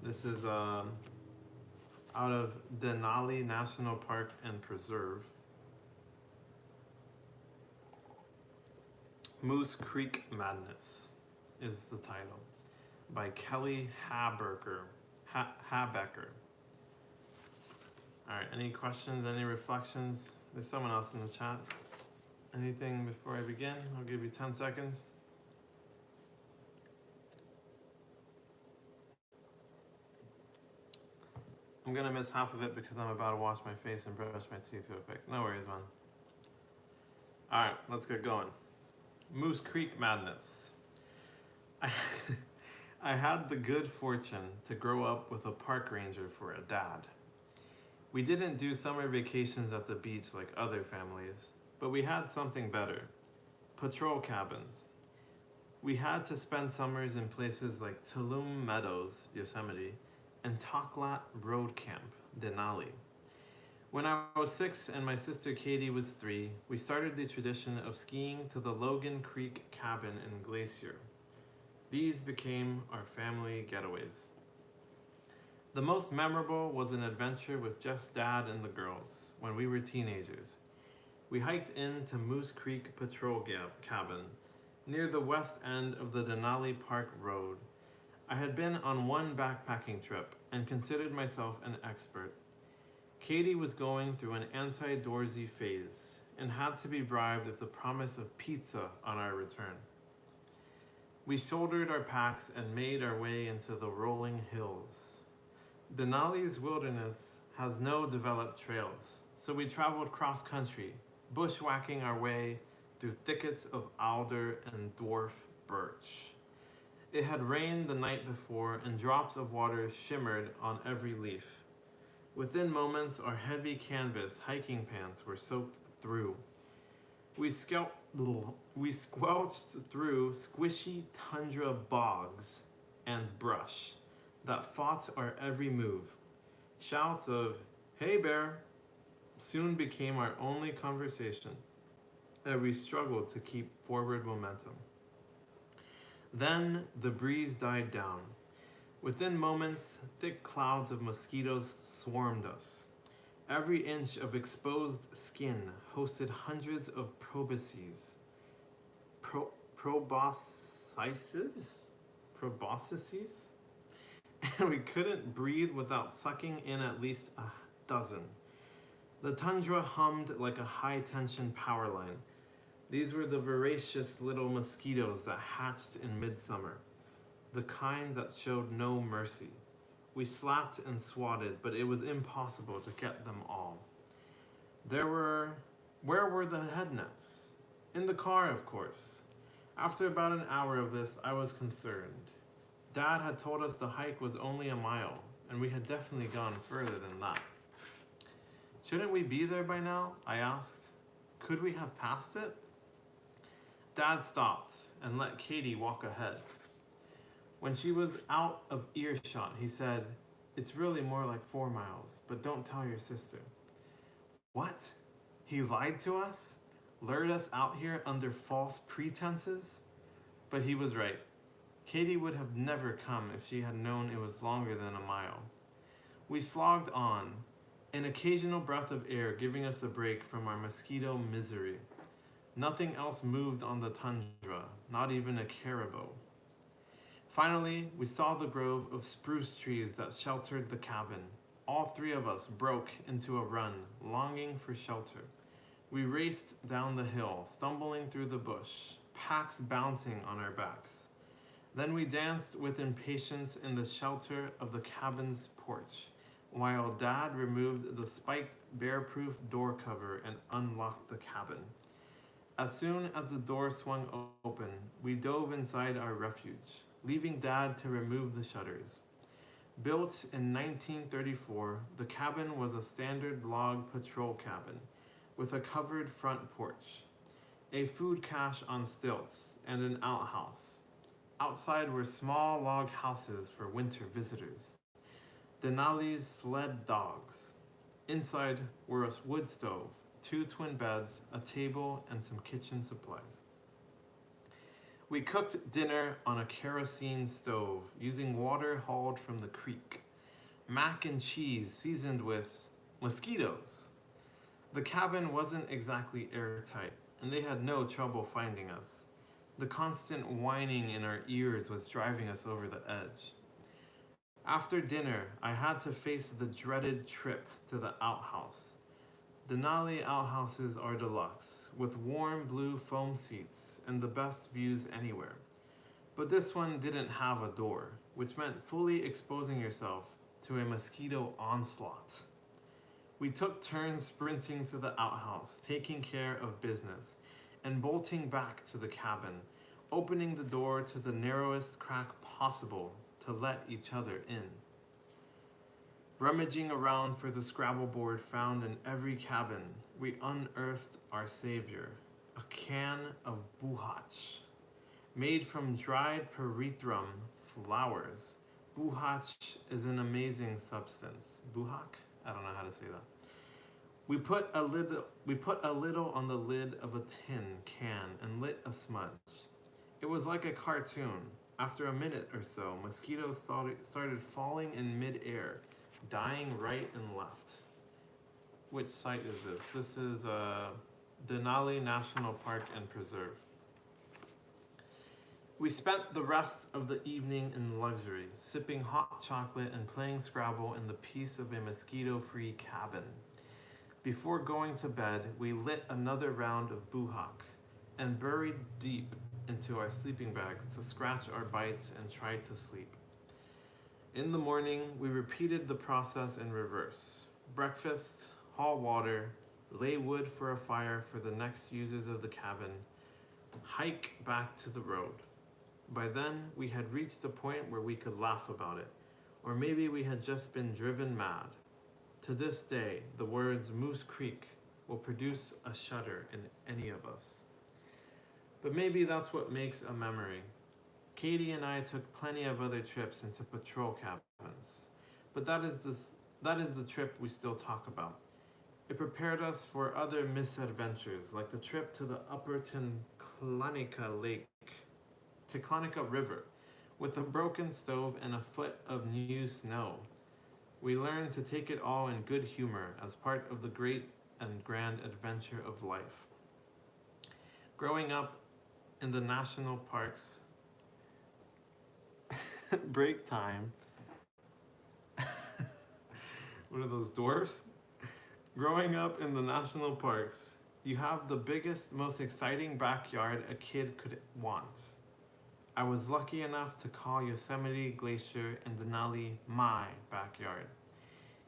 This is out of Denali National Park and Preserve. Moose Creek Madness is the title, by Kelly Habecker. Habecker. All right, any questions, any reflections? There's someone else in the chat. Anything before I begin? I'll give you 10 seconds. I'm gonna miss half of it because I'm about to wash my face and brush my teeth real quick. No worries, man. All right, let's get going. Moose Creek Madness. I had the good fortune to grow up with a park ranger for a dad. We didn't do summer vacations at the beach like other families, but we had something better. Patrol cabins. We had to spend summers in places like Tulum Meadows, Yosemite, and Toklat Road Camp, Denali. When I was 6 and my sister Katie was 3, we started the tradition of skiing to the Logan Creek cabin in Glacier. These became our family getaways. The most memorable was an adventure with just Dad and the girls when we were teenagers. We hiked into Moose Creek Patrol Cabin near the west end of the Denali Park Road. I had been on one backpacking trip and considered myself an expert. Katie was going through an anti-Doorsy phase and had to be bribed with the promise of pizza on our return. We shouldered our packs and made our way into the rolling hills. Denali's wilderness has no developed trails, so we traveled cross-country, bushwhacking our way through thickets of alder and dwarf birch. It had rained the night before and drops of water shimmered on every leaf. Within moments, our heavy canvas hiking pants were soaked through. We squelched through squishy tundra bogs and brush that fought our every move. Shouts of, "Hey bear," soon became our only conversation, and we struggled to keep forward momentum. Then the breeze died down. Within moments, thick clouds of mosquitoes swarmed us. Every inch of exposed skin hosted hundreds of probosces. Proboscises? And we couldn't breathe without sucking in at least a dozen. The tundra hummed like a high-tension power line. These were the voracious little mosquitoes that hatched in midsummer, the kind that showed no mercy. We slapped and swatted, but it was impossible to get them all. Where were the head nets? In the car, of course. After about an hour of this, I was concerned. Dad had told us the hike was only a mile, and we had definitely gone further than that. Shouldn't we be there by now? I asked. Could we have passed it? Dad stopped and let Katie walk ahead. When she was out of earshot, he said, "It's really more like 4 miles, but don't tell your sister." What? He lied to us? Lured us out here under false pretenses? But he was right. Katie would have never come if she had known it was longer than a mile. We slogged on, an occasional breath of air giving us a break from our mosquito misery. Nothing else moved on the tundra, not even a caribou. Finally, we saw the grove of spruce trees that sheltered the cabin. All 3 of us broke into a run, longing for shelter. We raced down the hill, stumbling through the bush, packs bouncing on our backs. Then we danced with impatience in the shelter of the cabin's porch, while Dad removed the spiked bear-proof door cover and unlocked the cabin. As soon as the door swung open, we dove inside our refuge, leaving Dad to remove the shutters. Built in 1934, the cabin was a standard log patrol cabin with a covered front porch, a food cache on stilts, and an outhouse. Outside were small log houses for winter visitors. Denali's sled dogs. Inside were a wood stove, 2 twin beds, a table, and some kitchen supplies. We cooked dinner on a kerosene stove using water hauled from the creek. Mac and cheese seasoned with mosquitoes. The cabin wasn't exactly airtight, and they had no trouble finding us. The constant whining in our ears was driving us over the edge. After dinner, I had to face the dreaded trip to the outhouse. Denali outhouses are deluxe, with warm blue foam seats and the best views anywhere. But this one didn't have a door, which meant fully exposing yourself to a mosquito onslaught. We took turns sprinting to the outhouse, taking care of business, and bolting back to the cabin, opening the door to the narrowest crack possible to let each other in. Rummaging around for the Scrabble board found in every cabin, we unearthed our savior, a can of buhach. Made from dried pyrethrum flowers. Buhach is an amazing substance. Buhak? I don't know how to say that. We put a little on the lid of a tin can and lit a smudge. It was like a cartoon. After a minute or so, mosquitoes started falling in mid-air, dying right and left. Which site is this? This is Denali National Park and Preserve. We spent the rest of the evening in luxury, sipping hot chocolate and playing Scrabble in the peace of a mosquito-free cabin. Before going to bed, we lit another round of buhak and buried deep into our sleeping bags to scratch our bites and try to sleep. In the morning, we repeated the process in reverse. Breakfast, haul water, lay wood for a fire for the next users of the cabin, hike back to the road. By then, we had reached a point where we could laugh about it, or maybe we had just been driven mad. To this day, the words Moose Creek will produce a shudder in any of us. But maybe that's what makes a memory. Katie and I took plenty of other trips into patrol cabins, but that is the trip we still talk about. It prepared us for other misadventures, like the trip to the upper Teclanica River, with a broken stove and a foot of new snow. We learned to take it all in good humor as part of the great and grand adventure of life. Growing up in the national parks, break time. What are those dwarfs? Growing up in the national parks, you have the biggest, most exciting backyard a kid could want. I was lucky enough to call Yosemite Glacier and Denali my backyard.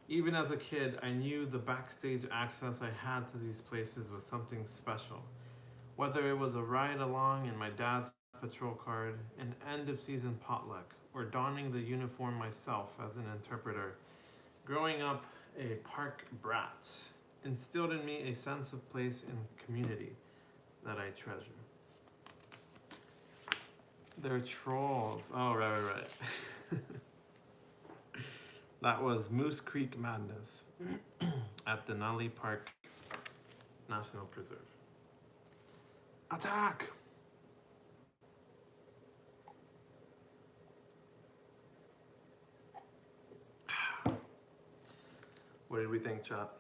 Even as a kid, I knew the backstage access I had to these places was something special. Whether it was a ride along in my dad's patrol card, an end-of-season potluck, or donning the uniform myself as an interpreter, growing up a park brat instilled in me a sense of place and community that I treasure. They're trolls. Oh, right. That was Moose Creek Madness at Denali Park National Preserve. Attack! What did we think, chat?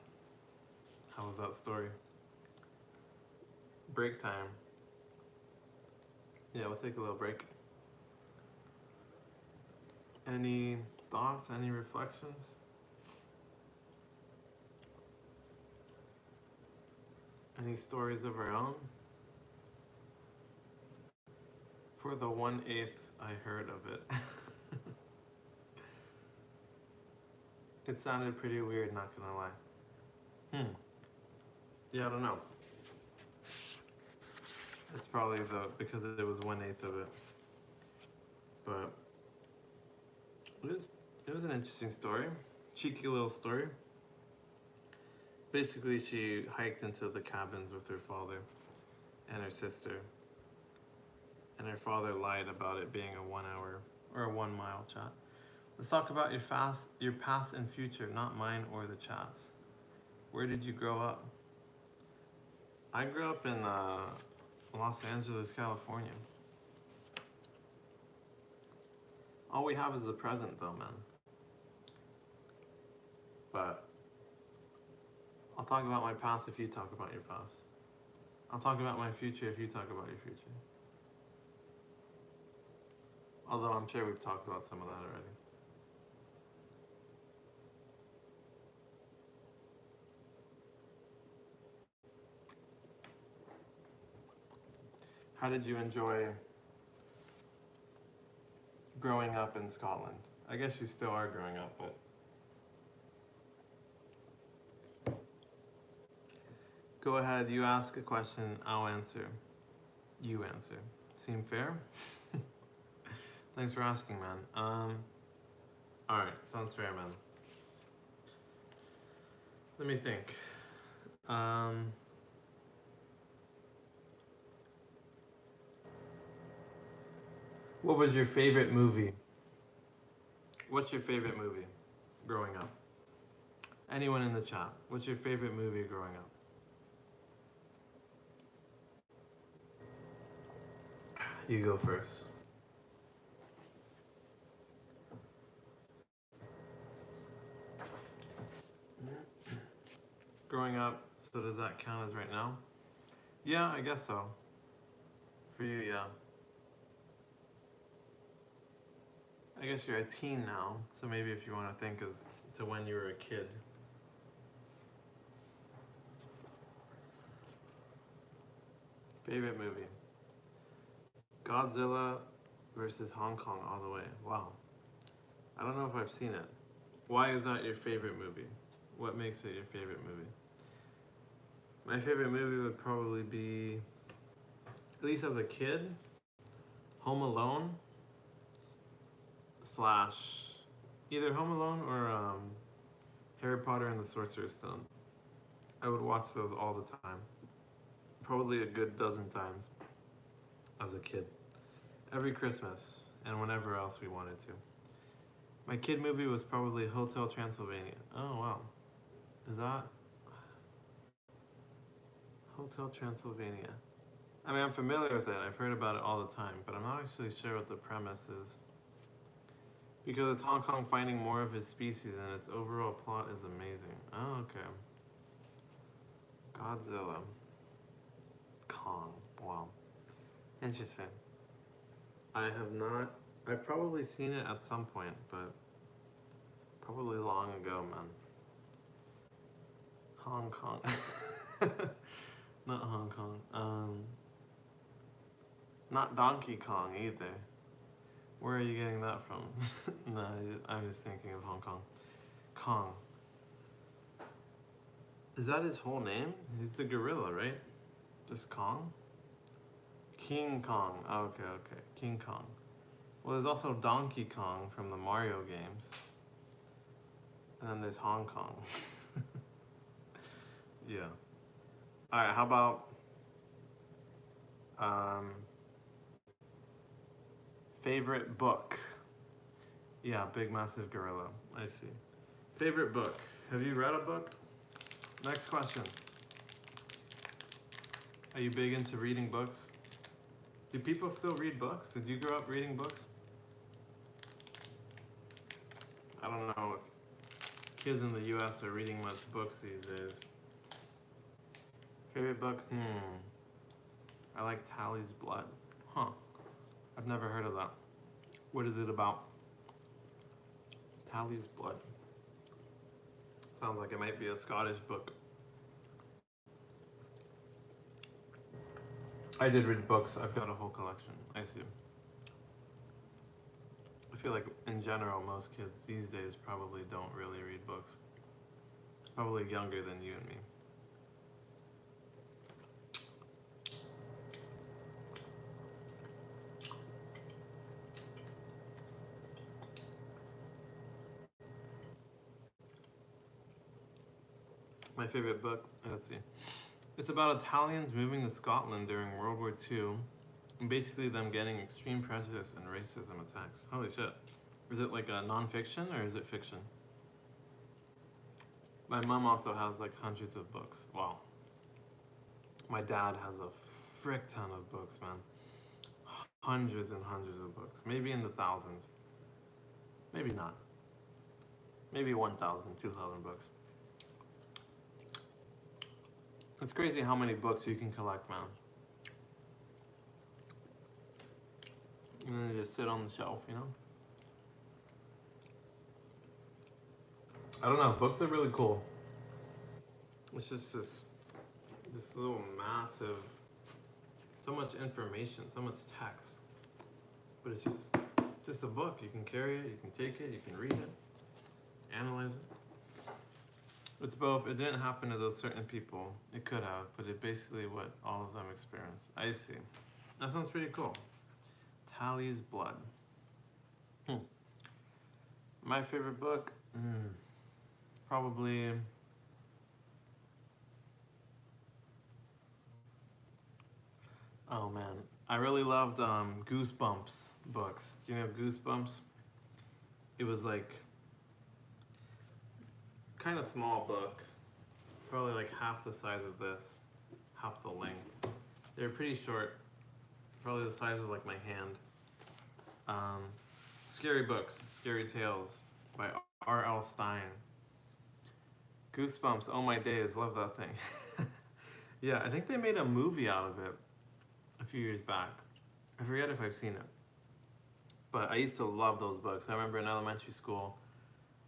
How was that story? Break time. Yeah, we'll take a little break. Any thoughts, any reflections? Any stories of our own? For the 1/8 I heard of it. It sounded pretty weird, not gonna lie. Yeah, I don't know. It's probably because it was 1/8 of it. But it was an interesting story. Cheeky little story. Basically, she hiked into the cabins with her father and her sister. And her father lied about it being a 1 hour or a 1 mile chat. Let's talk about your past and future, not mine or the chat's. Where did you grow up? I grew up in Los Angeles, California. All we have is the present though, man. But I'll talk about my past if you talk about your past. I'll talk about my future if you talk about your future. Although I'm sure we've talked about some of that already. How did you enjoy growing up in Scotland? I guess you still are growing up, but go ahead, you ask a question, I'll answer. You answer. Seem fair? Thanks for asking, man. Alright, sounds fair, man. Let me think. What was your favorite movie? What's your favorite movie growing up? Anyone in the chat, what's your favorite movie growing up? You go first. Growing up, so does that count as right now? Yeah, I guess so. For you, yeah. I guess you're a teen now, so maybe if you want to think as to when you were a kid. Favorite movie? Godzilla versus Hong Kong all the way. Wow. I don't know if I've seen it. Why is that your favorite movie? What makes it your favorite movie? My favorite movie would probably be, at least as a kid, Home Alone / either Home Alone or Harry Potter and the Sorcerer's Stone. I would watch those all the time. Probably a good dozen times as a kid. Every Christmas and whenever else we wanted to. My kid movie was probably Hotel Transylvania. Oh wow. Is that Hotel Transylvania? I mean, I'm familiar with it. I've heard about it all the time, but I'm not actually sure what the premise is. Because it's Hong Kong finding more of his species and its overall plot is amazing. Oh, okay. Godzilla. Kong. Wow. Interesting. I have not. I've probably seen it at some point, but probably long ago, man. Hong Kong. Not Hong Kong. Not Donkey Kong either. Where are you getting that from? No, I'm just thinking of Hong Kong. Kong. Is that his whole name? He's the gorilla, right? Just Kong? King Kong. Oh, okay. King Kong. Well, there's also Donkey Kong from the Mario games. And then there's Hong Kong. Yeah. Alright, how about favorite book? Yeah, Big Massive Gorilla. I see. Favorite book. Have you read a book? Next question. Are you big into reading books? Do people still read books? Did you grow up reading books? I don't know if kids in the US are reading much books these days. Favorite book? I like Tally's Blood. Huh. I've never heard of that. What is it about? Tally's Blood. Sounds like it might be a Scottish book. I did read books. I've got a whole collection. I see. I feel like in general, most kids these days probably don't really read books. Probably younger than you and me. My favorite book, let's see. It's about Italians moving to Scotland during World War II, and basically them getting extreme prejudice and racism attacks. Holy shit. Is it like a non-fiction or is it fiction? My mom also has like hundreds of books. Wow. My dad has a frick ton of books, man. Hundreds and hundreds of books. Maybe in the thousands. Maybe not. Maybe 1,000, 2,000 books. It's crazy how many books you can collect, man. And then they just sit on the shelf, you know? I don't know, books are really cool. It's just this little massive, so much information, so much text. But it's just a book. You can carry it, you can take it, you can read it, analyze it. It's both. It didn't happen to those certain people. It could have, but it basically what all of them experienced. I see. That sounds pretty cool. Tally's Blood. My favorite book? Probably... Oh man, I really loved Goosebumps books. Do you know Goosebumps? It was like kind of small book, probably like half the size of this, half the length. They're pretty short, probably the size of like my hand. Scary books, Scary Tales by R.L. Stein. Goosebumps, oh my days, love that thing. Yeah, I think they made a movie out of it a few years back. I forget if I've seen it. But I used to love those books. I remember in elementary school,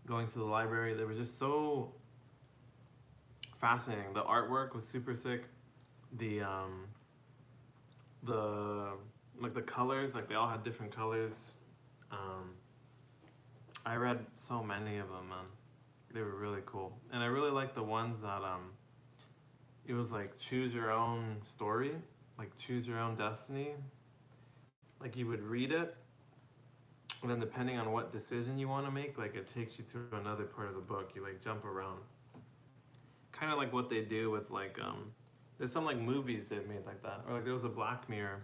going to the library, they were just so fascinating. The artwork was super sick. The like the colors, like they all had different colors. I read so many of them, man. They were really cool. And I really liked the ones that it was like choose your own story, like choose your own destiny. Like you would read it, and then depending on what decision you want to make, like it takes you to another part of the book. You like jump around. Kind of like what they do with like there's some like movies they've made like that, or like there was a Black Mirror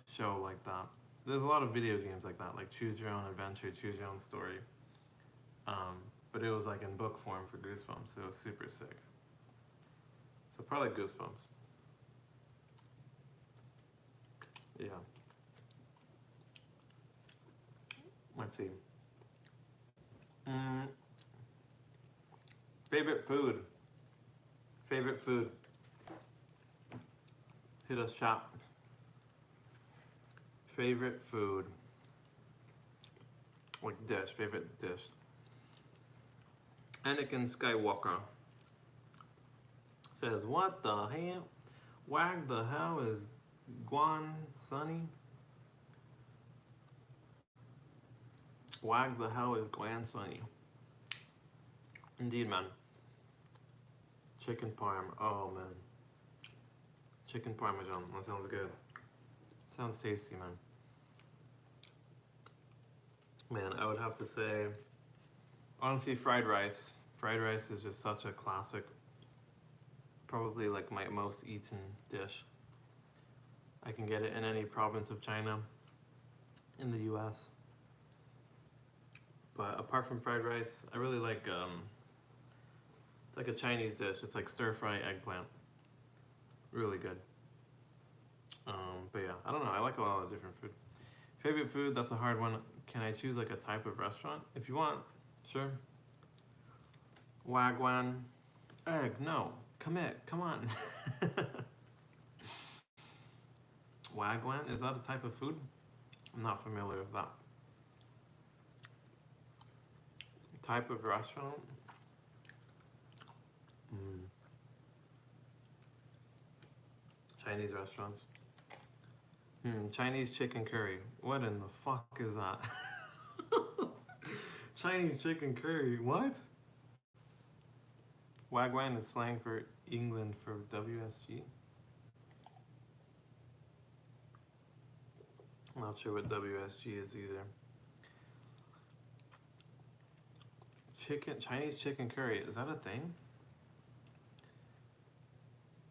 show like that. There's a lot of video games like that, like choose your own adventure, choose your own story. But it was like in book form for Goosebumps. So it was super sick. So probably Goosebumps. Yeah. Let's see. Favorite food. Favorite food. Hit us, chat. Favorite food. Like dish. Favorite dish. Anakin Skywalker says, "What the hell? Wag the hell is Guan Sunny? Wag the hell is Guan Sunny?" Indeed, man. Chicken parm. Oh man. Chicken parmesan. That sounds good. Sounds tasty, man. Man, I would have to say, honestly, fried rice. Fried rice is just such a classic. Probably like my most eaten dish. I can get it in any province of China, in the US. But apart from fried rice, I really like, it's like a Chinese dish. It's like stir-fry eggplant. Really good. But yeah, I don't know. I like a lot of different food. Favorite food, that's a hard one. Can I choose like a type of restaurant? If you want, sure. Wagwan. Egg, no. Commit, come on. Wagwan, is that a type of food? I'm not familiar with that. Type of restaurant? Chinese restaurants. Chinese chicken curry. What in the fuck is that? Chinese chicken curry, what? Wagwan is slang for England for WSG. I'm not sure what WSG is either. Chinese chicken curry, is that a thing?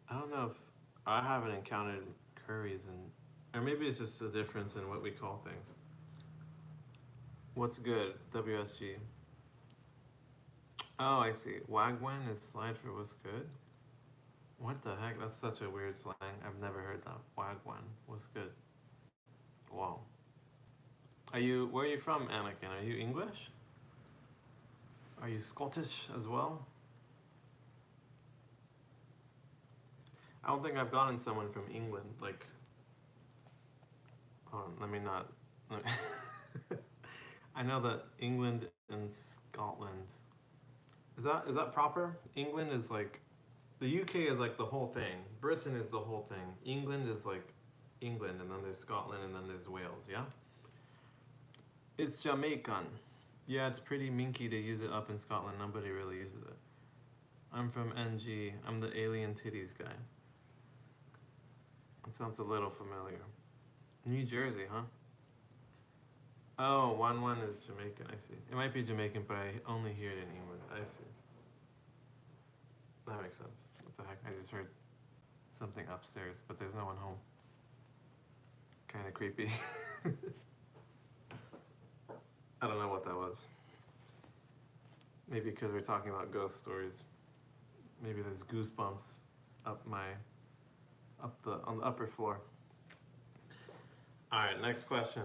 I don't know if I haven't encountered curries or maybe it's just a difference in what we call things. What's good? WSG. Oh, I see. Wagwan is slang for what's good? What the heck? That's such a weird slang. I've never heard that. Wagwan. What's good? Wow. Where are you from, Anakin? Are you English? Are you Scottish as well? I don't think I've gotten someone from England, like, Hold on, let me not. Let me I know that England and Scotland. Is that proper? England is like the UK is like the whole thing. Britain is the whole thing. England is like England, and then there's Scotland, and then there's Wales. Yeah. It's Jamaican. Yeah, it's pretty minky to use it up in Scotland. Nobody really uses it. I'm from NG. I'm the alien titties guy. It sounds a little familiar. New Jersey, huh? Oh, 1-1 is Jamaican, I see. It might be Jamaican, but I only hear it in England. I see. That makes sense. What the heck? I just heard something upstairs, but there's no one home. Kind of creepy. I don't know what that was. Maybe because we're talking about ghost stories. Maybe there's goosebumps on the upper floor. All right, next question.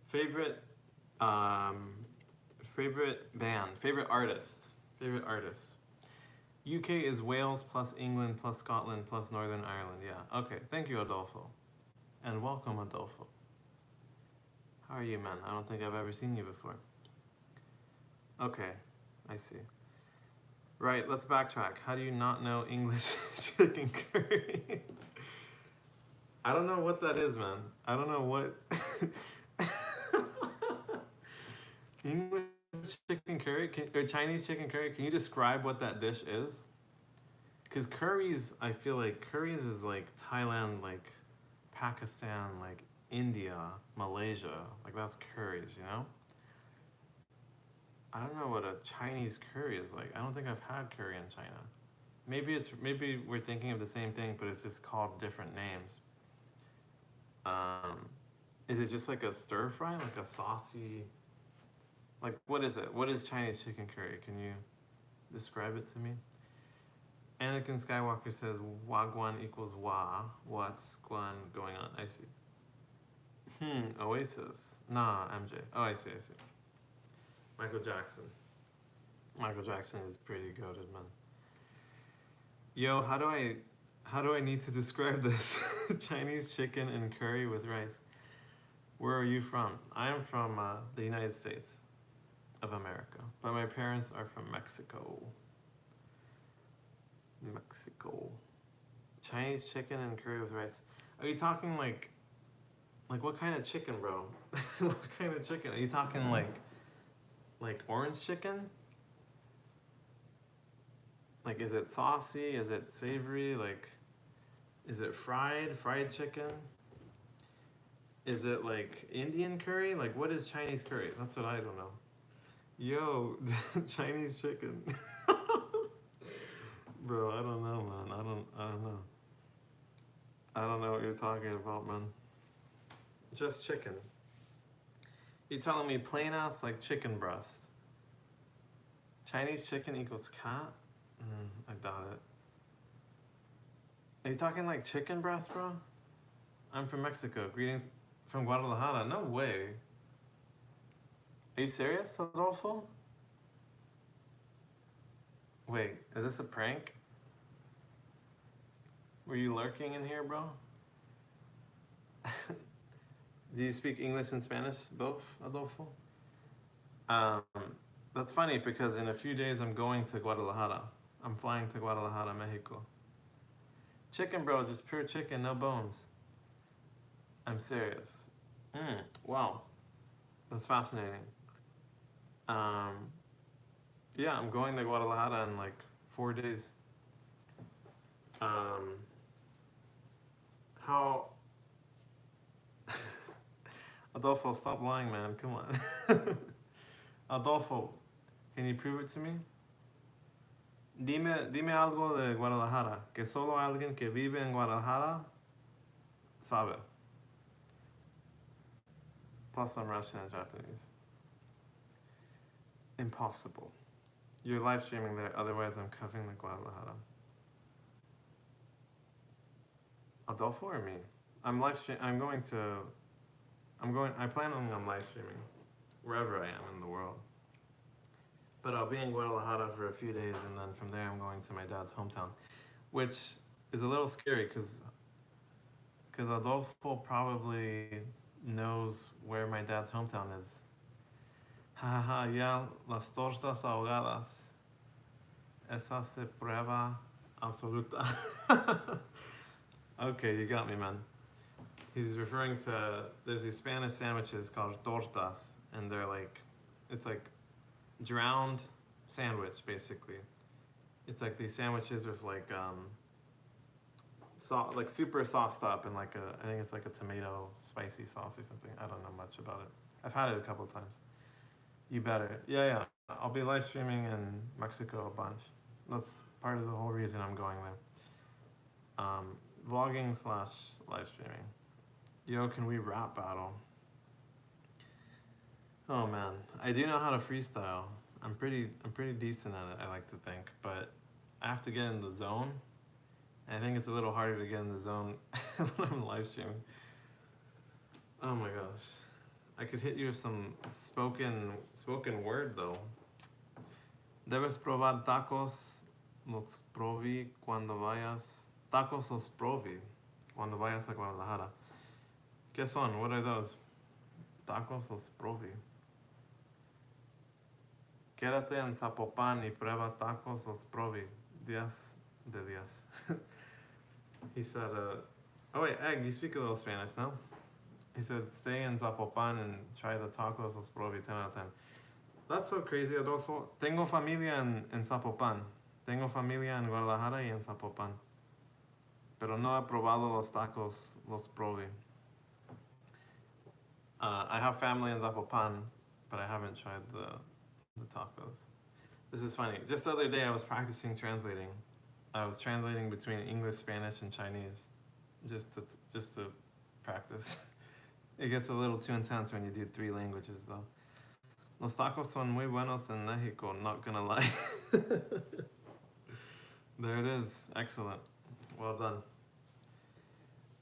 Favorite favorite band, favorite artist. UK is Wales plus England plus Scotland plus Northern Ireland. Yeah. Okay. Thank you, Adolfo. And welcome, Adolfo. How are you, man? I don't think I've ever seen you before. Okay. I see. Right, let's backtrack. How do you not know English chicken curry? I don't know what that is, man. I don't know what... English chicken curry? Or Chinese chicken curry? Can you describe what that dish is? Because curries, I feel like curries is like Thailand, like Pakistan, like India, Malaysia. Like that's curries, you know? I don't know what a Chinese curry is like. I don't think I've had curry in China. Maybe we're thinking of the same thing, but it's just called different names. Is it just like a stir fry, like a saucy? Like what is it? What is Chinese chicken curry? Can you describe it to me? Anakin Skywalker says Wagwan equals Wa. What's Guan going on? I see. Oasis. Nah, MJ. Oh, I see. Michael Jackson. Michael Jackson is pretty goated, man. Yo, how do I need to describe this? Chinese chicken and curry with rice. Where are you from? I am from the United States of America, but my parents are from Mexico. Chinese chicken and curry with rice. Are you talking like what kind of chicken, bro? What kind of chicken? Are you talking like orange chicken? Like, is it saucy? Is it savory? Like, is it fried chicken? Is it like Indian curry? Like, what is Chinese curry? That's what I don't know. Yo, Chinese chicken. Bro, I don't know, man. I don't know. I don't know what you're talking about, man. Just chicken. You're telling me plain ass like chicken breast. Chinese chicken equals cat? I doubt it. Are you talking like chicken breast, bro? I'm from Mexico. Greetings from Guadalajara. No way. Are you serious, Adolfo? Wait, is this a prank? Were you lurking in here, bro? Do you speak English and Spanish, both, Adolfo? That's funny because in a few days I'm going to Guadalajara. I'm flying to Guadalajara, Mexico. Chicken, bro, just pure chicken, no bones. I'm serious. Wow. That's fascinating. Yeah, I'm going to Guadalajara in like 4 days. How... Adolfo, stop lying, man. Come on. Adolfo, can you prove it to me? Dime algo de Guadalajara, que solo alguien que vive en Guadalajara sabe. Plus I'm Russian and Japanese. Impossible. You're live streaming there, otherwise I'm covering the Guadalajara. Adolfo or me? I plan on live streaming wherever I am in the world. But I'll be in Guadalajara for a few days, and then from there I'm going to my dad's hometown, which is a little scary because Adolfo probably knows where my dad's hometown is. Ha ha ha, ya las tortas ahogadas. Esa se prueba absoluta. Okay, you got me, man. He's referring to, there's these Spanish sandwiches called tortas, and they're like, it's like drowned sandwich, basically. It's like these sandwiches with like, like super sauced up and like I think it's like a tomato spicy sauce or something. I don't know much about it. I've had it a couple of times. You better. Yeah, yeah. I'll be live streaming in Mexico a bunch. That's part of the whole reason I'm going there. Vlogging slash live streaming. Yo, can we rap battle? Oh man, I do know how to freestyle. I'm pretty decent at it, I like to think, but I have to get in the zone. I think it's a little harder to get in the zone when I'm live streaming. Oh my gosh. I could hit you with some spoken word though. Debes probar tacos, los provi cuando vayas. Tacos los provi cuando vayas a Guadalajara. ¿Qué son? What are those? Tacos los provi. Quédate en Zapopan y prueba tacos los provi. 10 de 10. He said, oh wait, Egg, you speak a little Spanish, no? He said, stay in Zapopan and try the tacos los provi, 10 out of 10. That's so crazy, Adolfo. Tengo familia en Zapopan. Tengo familia en Guadalajara y en Zapopan. Pero no he probado los tacos los provi. I have family in Zapopan, but I haven't tried the tacos. This is funny. Just the other day I was practicing translating. I was translating between English, Spanish, and Chinese, just to practice. It gets a little too intense when you do 3 languages, though. Los tacos son muy buenos en Mexico, not gonna lie. There it is. Excellent. Well done.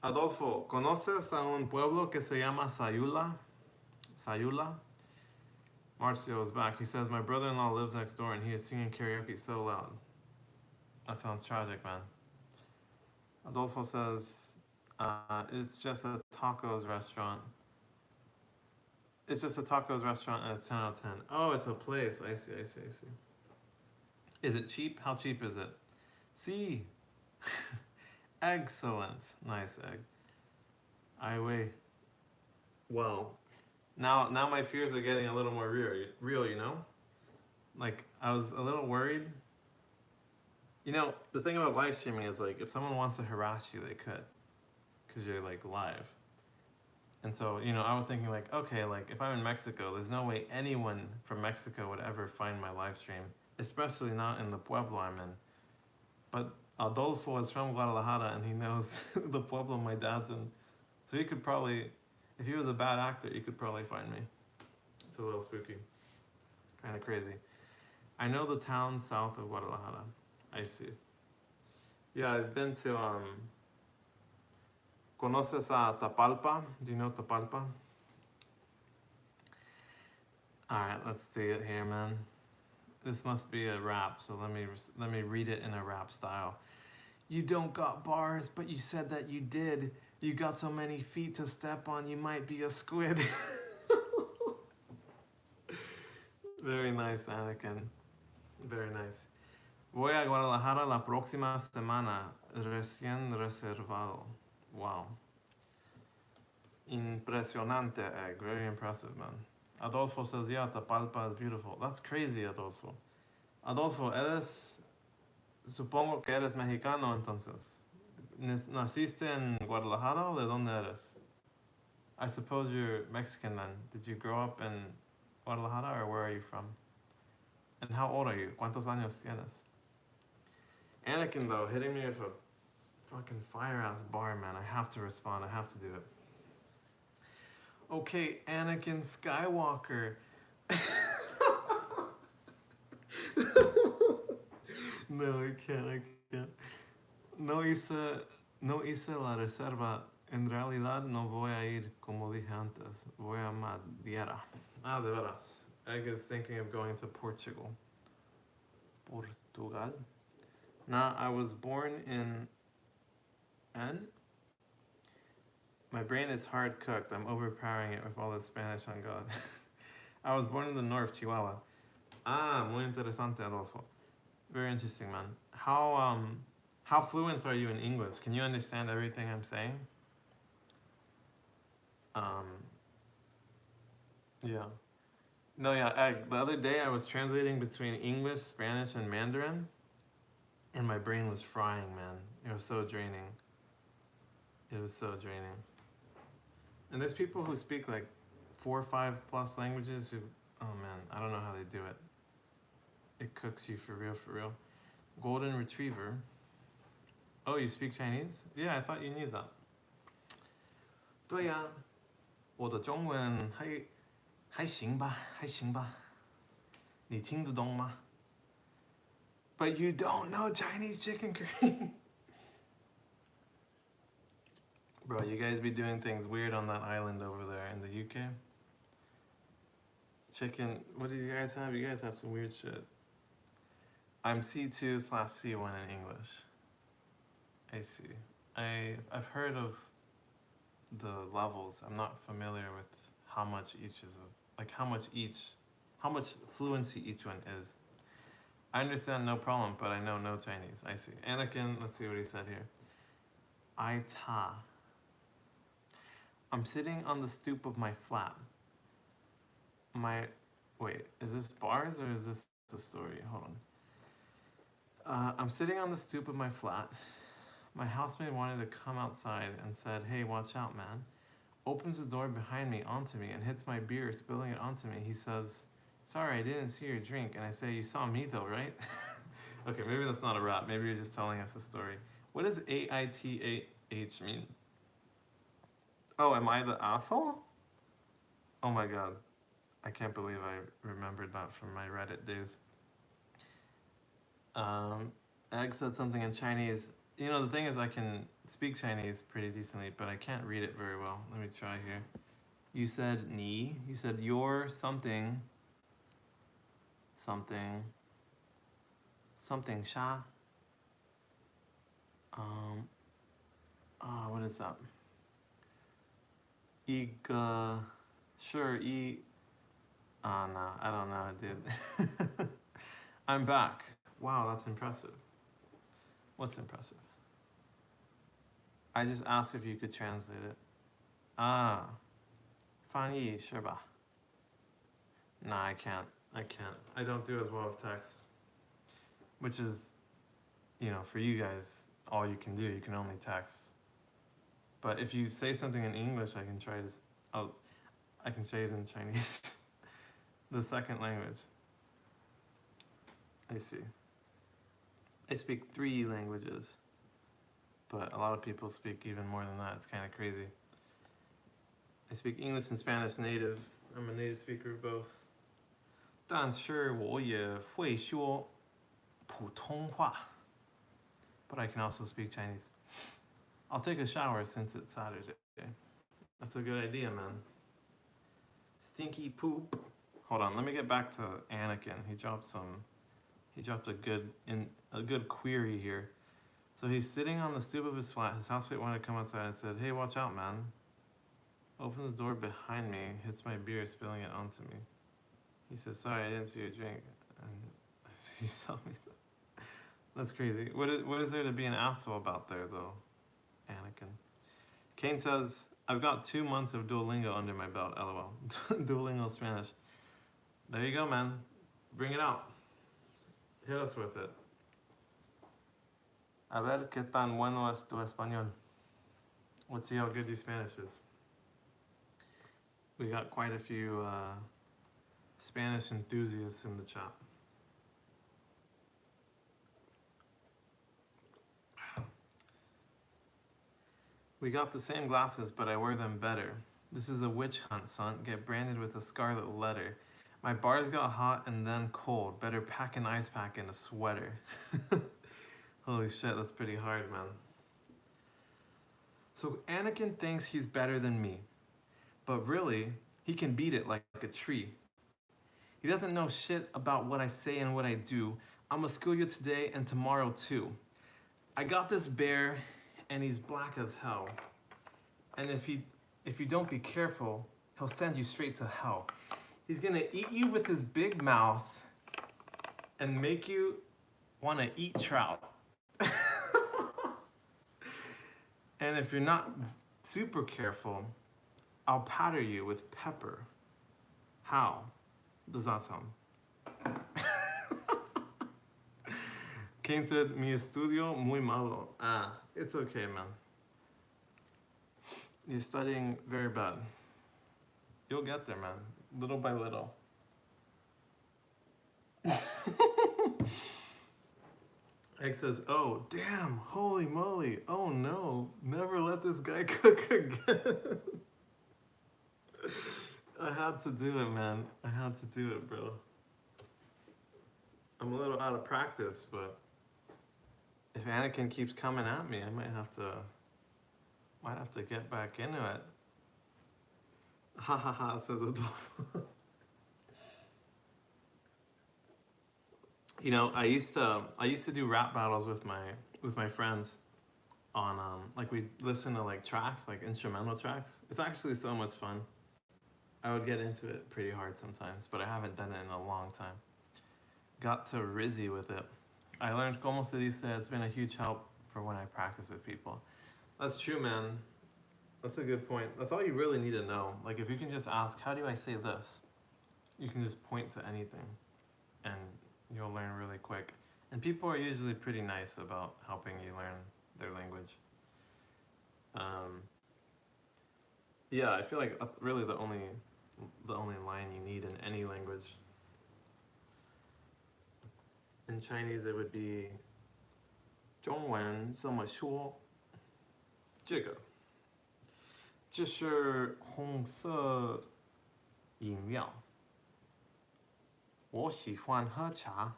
Adolfo, ¿conoces a un pueblo que se llama Sayula? Sayula? Marcio is back. He says, my brother-in-law lives next door and he is singing karaoke so loud. That sounds tragic, man. Adolfo says, it's just a tacos restaurant. It's just a tacos restaurant and it's 10 out of 10. Oh, it's a place. I see. Is it cheap? How cheap is it? See. Excellent. Nice, Egg. I weigh. Wow. Now my fears are getting a little more real, you know? Like, I was a little worried. You know, the thing about live streaming is, like, if someone wants to harass you, they could. Because you're, like, live. And so, you know, I was thinking, like, okay, like, if I'm in Mexico, there's no way anyone from Mexico would ever find my live stream. Especially not in the pueblo I'm in. But Adolfo is from Guadalajara, and he knows the pueblo my dad's in. So he could probably, if he was a bad actor, he could probably find me. It's a little spooky. Kind of crazy. I know the town south of Guadalajara. I see. Yeah, I've been to, ¿Conoces a Tapalpa? Do you know Tapalpa? Alright, let's see it here, man. This must be a rap, so let me read it in a rap style. You don't got bars, but you said that you did. You got so many feet to step on, you might be a squid. Very nice, Anakin. Very nice. Voy a Guadalajara la próxima semana. Recién reservado. Wow. Impresionante, Egg. Very impressive, man. Adolfo says, yeah, Tapalpa is beautiful. That's crazy, Adolfo. Adolfo, supongo que eres mexicano entonces. ¿Naciste en Guadalajara o de dónde eres? I suppose you're Mexican then. Did you grow up in Guadalajara or where are you from? And how old are you? ¿Cuántos años tienes? Anakin, though, hitting me with a fucking fire-ass bar, man. I have to respond. I have to do it. Okay, Anakin Skywalker. No, I can't. No hice la reserva. En realidad no voy a ir como dije antes. Voy a Madeira. Ah, de veras. Egg is thinking of going to Portugal. Portugal. Nah, I was born in N. My brain is hard cooked. I'm overpowering it with all the Spanish on God. I was born in the north, Chihuahua. Ah, muy interesante, Adolfo. Very interesting, man. How fluent are you in English? Can you understand everything I'm saying? Um, yeah. No, yeah. The other day I was translating between English, Spanish, and Mandarin, and my brain was frying, man. It was so draining. It was so draining. And there's people who speak like 4 or 5 plus languages who, oh man, I don't know how they do it. It cooks you for real, for real. Golden Retriever. Oh, you speak Chinese? Yeah, I thought you knew that. 对呀，我的中文还行吧，还行吧。你听得懂吗？ But you don't know Chinese chicken curry. Bro, you guys be doing things weird on that island over there in the UK. Chicken, what do you guys have? You guys have some weird shit. I'm C2/C1 in English. I see. I've heard of the levels. I'm not familiar with how much each is of, like how much fluency each one is. I understand no problem, but I know no Chinese. I see. Anakin, let's see what he said here. I'm sitting on the stoop of my flat. Wait, is this bars or is this the story? Hold on. I'm sitting on the stoop of my flat. My housemate wanted to come outside and said, hey, watch out, man. Opens the door behind me onto me and hits my beer, spilling it onto me. He says, sorry, I didn't see your drink. And I say, you saw me though, right? Okay, maybe that's not a rap. Maybe you're just telling us a story. What does AITAH mean? Oh, am I the asshole? Oh my god. I can't believe I remembered that from my Reddit days. Egg said something in Chinese. You know, the thing is I can speak Chinese pretty decently, but I can't read it very well. Let me try here. You said ni. You said you're something. Something. Something sha. What is that? Sure, no, I don't know, dude. I'm back. Wow, that's impressive. What's impressive? I just asked if you could translate it. 翻译是吧? Nah, I can't. I don't do as well with text. Which is, you know, for you guys, all you can do. You can only text. But if you say something in English, I can try to. I can say it in Chinese. The second language. I see. I speak 3 languages. But a lot of people speak even more than that. It's kind of crazy. I speak English and Spanish native. I'm a native speaker of both. 但是我也会说普通话. But I can also speak Chinese. I'll take a shower since it's Saturday. That's a good idea, man. Stinky poop. Hold on, let me get back to Anakin. He dropped a good query here. So he's sitting on the stoop of his flat. His housemate wanted to come outside and said, hey, watch out, man. Opens the door behind me, hits my beer, spilling it onto me. He says, sorry, I didn't see your drink. And I said, you saw me. That's crazy. What is there to be an asshole about there, though, Anakin? Kane says, I've got 2 months of Duolingo under my belt, lol. Duolingo Spanish. There you go, man. Bring it out. Hit us with it. A ver qué tan bueno es tu español. Let's see how good your Spanish is. We got quite a few Spanish enthusiasts in the chat. We got the same glasses, but I wear them better. This is a witch hunt, son. Get branded with a scarlet letter. My bars got hot and then cold. Better pack an ice pack and a sweater. Holy shit, that's pretty hard, man. So Anakin thinks he's better than me. But really, he can beat it like a tree. He doesn't know shit about what I say and what I do. I'm gonna school you today and tomorrow too. I got this bear and he's black as hell. And if you don't be careful, he'll send you straight to hell. He's gonna eat you with his big mouth and make you wanna eat trout. And if you're not super careful, I'll powder you with pepper. How does that sound? Kane said, mi estudio muy malo. Ah, it's okay, man. You're studying very bad. You'll get there, man. Little by little. Egg says, oh, damn, holy moly. Oh no, never let this guy cook again. I had to do it, man. I had to do it, bro. I'm a little out of practice, but if Anakin keeps coming at me, I might have to get back into it. Ha ha ha, says Adolfo. You know, I used to do rap battles with my friends on like we'd listen to like tracks, like instrumental tracks. It's actually so much fun. I would get into it pretty hard sometimes, but I haven't done it in a long time. Got to Rizzy with it. I learned como se dice. It's been a huge help for when I practice with people. That's true, man. That's a good point. That's all you really need to know. Like if you can just ask, how do I say this? You can just point to anything and you'll learn really quick. And people are usually pretty nice about helping you learn their language. Yeah, I feel like that's really the only line you need in any language. In Chinese, it would be 中文这么说，这个是红色饮料，我喜欢喝茶。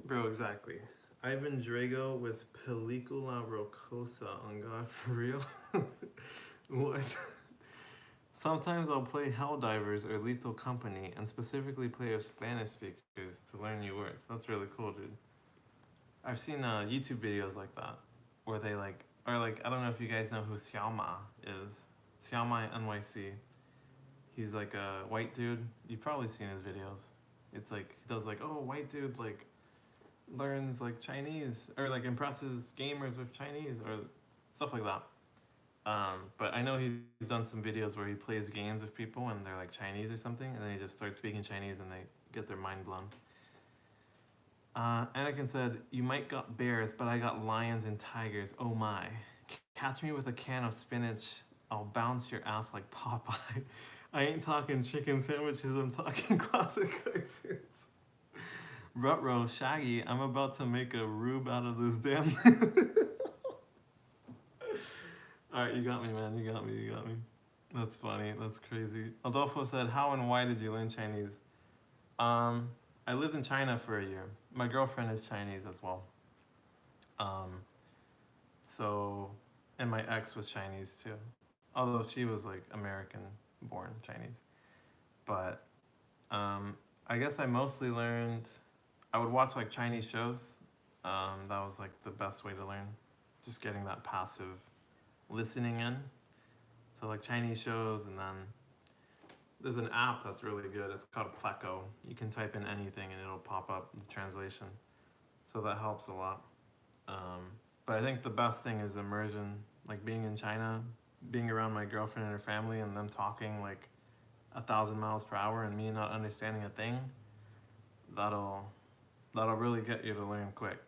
Bro, exactly. Ivan Drago with Película Rocosa on God, for real? What? Sometimes I'll play Helldivers or Lethal Company and specifically play with Spanish speakers to learn new words. That's really cool, dude. I've seen YouTube videos like that where they like, or like, I don't know if you guys know who Xiaoma is. Xiaoma NYC. He's like a white dude. You've probably seen his videos. It's like, he does like, oh, white dude like learns like Chinese or like impresses gamers with Chinese or stuff like that. But I know he's done some videos where he plays games with people and they're like Chinese or something, and then he just starts speaking Chinese and they get their mind blown. Anakin said, you might got bears, but I got lions and tigers, oh my. Catch me with a can of spinach, I'll bounce your ass like Popeye. I ain't talking chicken sandwiches, I'm talking classic cartoons. Rutrow, Shaggy, I'm about to make a rube out of this damn... Alright, you got me, man. You got me. That's funny. That's crazy. Adolfo said, how and why did you learn Chinese? I lived in China for a year. My girlfriend is Chinese as well. And my ex was Chinese too. Although she was like American-born Chinese. But I guess I mostly learned, I would watch like Chinese shows. That was like the best way to learn. Just getting that passive listening in. So like Chinese shows, and then there's an app that's really good. It's called Pleco. You can type in anything and it'll pop up the translation. So that helps a lot. But I think the best thing is immersion, like being in China, being around my girlfriend and her family and them talking like 1,000 miles per hour and me not understanding a thing. That'll really get you to learn quick.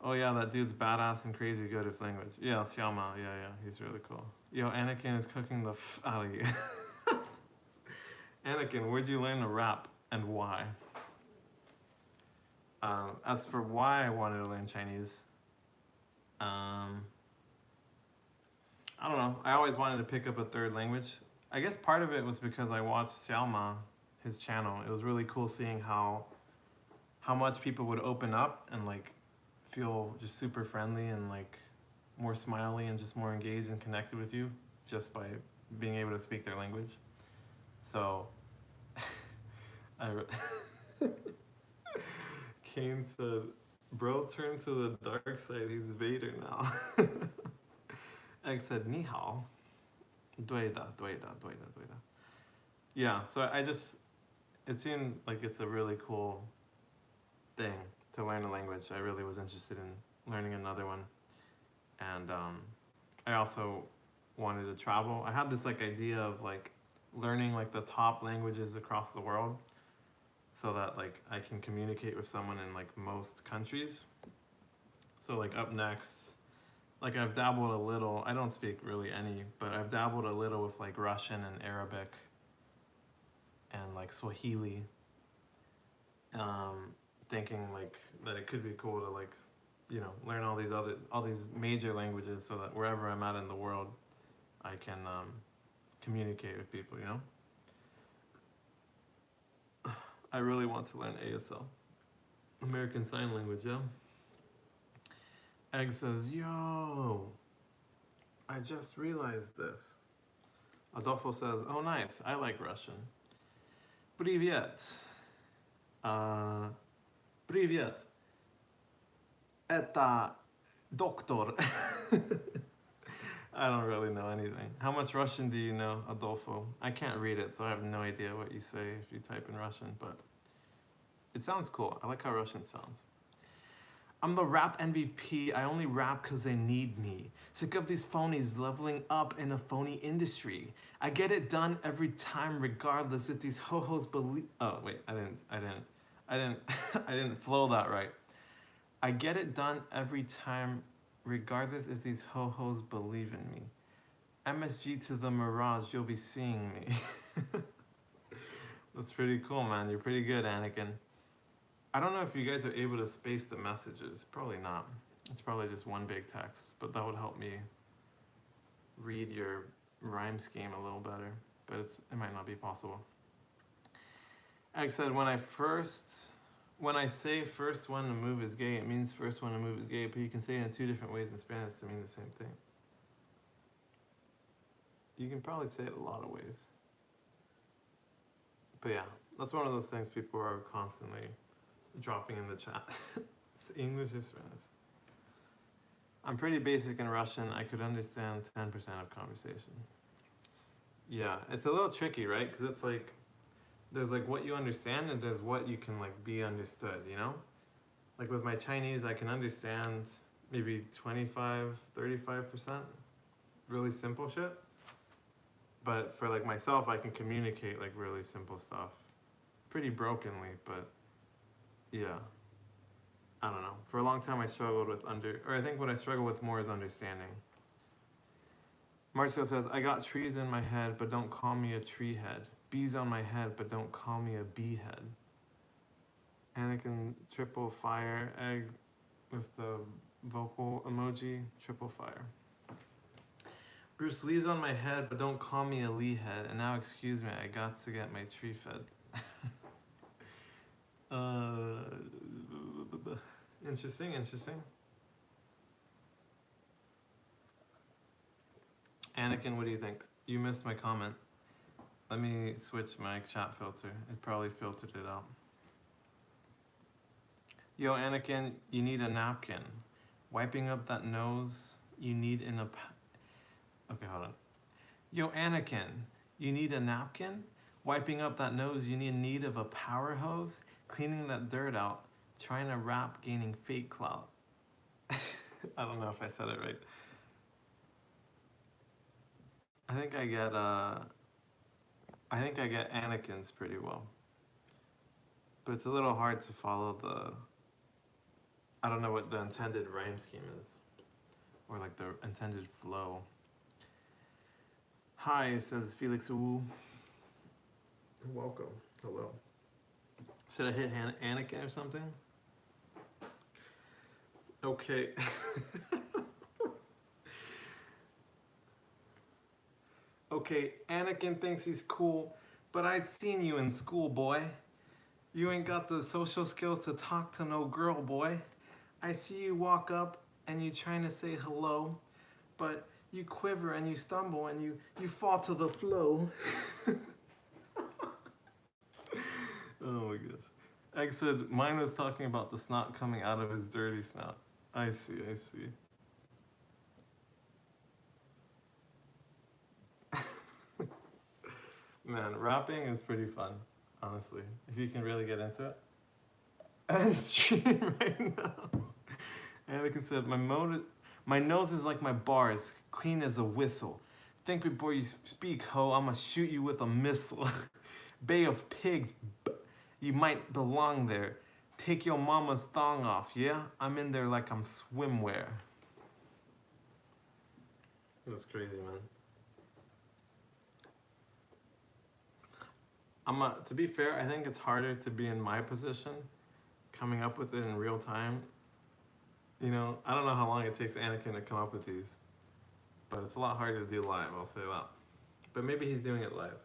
Oh yeah, that dude's badass and crazy good at language. Yeah, Xiaoma, yeah, he's really cool. Yo, Anakin is cooking the f out of you. Anakin, where'd you learn to rap and why? As for why I wanted to learn Chinese, I don't know. I always wanted to pick up a third language. I guess part of it was because I watched Xiaoma, his channel. It was really cool seeing how much people would open up and like feel just super friendly and like more smiley and just more engaged and connected with you just by being able to speak their language. So I Kane said, "Bro, turn to the dark side. He's Vader now." Egg said, "Ni hao." Dueda, dueda, dueda, dueda. Yeah, so I just, it seemed like it's a really cool thing to learn a language. I really was interested in learning another one. And I also wanted to travel. I had this like idea of like learning like the top languages across the world so that like I can communicate with someone in like most countries. So like up next, like I've dabbled a little, I don't speak really any, but I've dabbled a little with like Russian and Arabic and like Swahili, thinking like that it could be cool to like, you know, learn all these major languages so that wherever I'm at in the world, I can communicate with people, you know? I really want to learn ASL, American Sign Language, yeah? Egg says, yo, I just realized this. Adolfo says, oh nice, I like Russian. Привет. Привет. Это доктор. I don't really know anything. How much Russian do you know, Adolfo? I can't read it, so I have no idea what you say if you type in Russian, but it sounds cool. I like how Russian sounds. I'm the rap MVP. I only rap because they need me. Sick of these phonies leveling up in a phony industry. I get it done every time, regardless if these ho-hos believe. Oh wait, I didn't, I didn't flow that right. I get it done every time, regardless if these ho-hos believe in me. MSG to the Mirage, you'll be seeing me. That's pretty cool, man. You're pretty good, Anakin. I don't know if you guys are able to space the messages. Probably not. It's probably just one big text, but that would help me read your rhyme scheme a little better. But it might not be possible. Egg said, when I say first one to move is gay, it means first one to move is gay, but you can say it in two different ways in Spanish to mean the same thing. You can probably say it a lot of ways. But yeah, that's one of those things people are constantly dropping in the chat. It's English or Spanish. I'm pretty basic in Russian. I could understand 10% of conversation. Yeah, it's a little tricky, right? Because it's like, there's like what you understand and there's what you can like be understood, you know? Like with my Chinese, I can understand maybe 25, 35%, really simple shit. But for like myself, I can communicate like really simple stuff. Pretty brokenly, but yeah. I don't know. For a long time I struggled with I think what I struggle with more is understanding. Marcio says, I got trees in my head, but don't call me a tree head. Bees on my head, but don't call me a bee head. Anakin, triple fire, egg with the vocal emoji, triple fire. Bruce Lee's on my head, but don't call me a Lee head. And now, excuse me, I got to get my tree fed. Interesting, interesting. Anakin, what do you think? You missed my comment. Let me switch my chat filter. It probably filtered it out. Yo, Anakin, you need a napkin. Wiping up that nose, you need in a... Okay, hold on. Yo, Anakin, you need a napkin? Wiping up that nose, you need of a power hose? Cleaning that dirt out, trying to rap, gaining fake clout. I don't know if I said it right. I think I get Anakin's pretty well. But it's a little hard to follow I don't know what the intended rhyme scheme is. Or like the intended flow. Hi, says Felix Wu. Welcome. Hello. Should I hit Anakin or something? Okay. Okay, Anakin thinks he's cool, but I've seen you in school, boy. You ain't got the social skills to talk to no girl, boy. I see you walk up and you trying to say hello, but you quiver and you stumble and you fall to the flow. Oh my gosh. Egg said mine was talking about the snot coming out of his dirty snout. I see, I see. Man, rapping is pretty fun, honestly, if you can really get into it. And stream right now. Anakin said, my nose is like my bars, clean as a whistle. Think before you speak, ho, I'ma shoot you with a missile. Bay of Pigs, you might belong there. Take your mama's thong off, yeah? I'm in there like I'm swimwear. That's crazy, man. To be fair, I think it's harder to be in my position, coming up with it in real time. You know, I don't know how long it takes Anakin to come up with these, but it's a lot harder to do live, I'll say that. But maybe he's doing it live.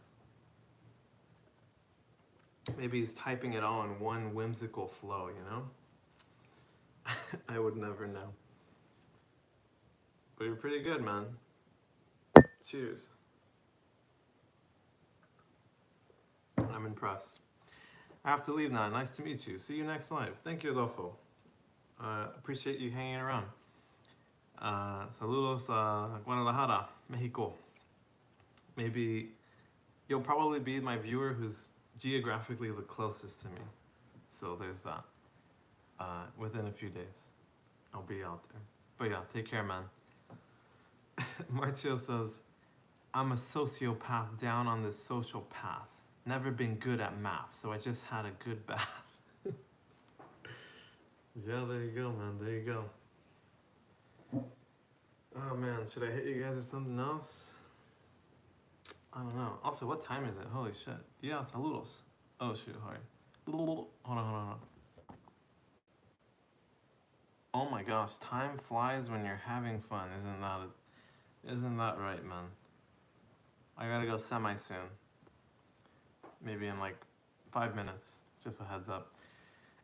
Maybe he's typing it all in one whimsical flow, you know? I would never know. But you're pretty good, man. Cheers. I'm impressed. I have to leave now. Nice to meet you. See you next live. Thank you, Adolfo. Appreciate you hanging around. Saludos a Guadalajara, Mexico. Maybe you'll probably be my viewer who's geographically the closest to me. So there's that. Within a few days, I'll be out there. But yeah, take care, man. Marcio says, I'm a sociopath down on this social path. Never been good at math, so I just had a good bath. Yeah, there you go, man. There you go. Oh man, should I hit you guys with something else? I don't know. Also, what time is it? Holy shit. Yeah, saludos. Oh shoot, sorry. Hold on. Oh my gosh, time flies when you're having fun. Isn't that right, man? I gotta go semi soon. Maybe in like 5 minutes. Just a heads up.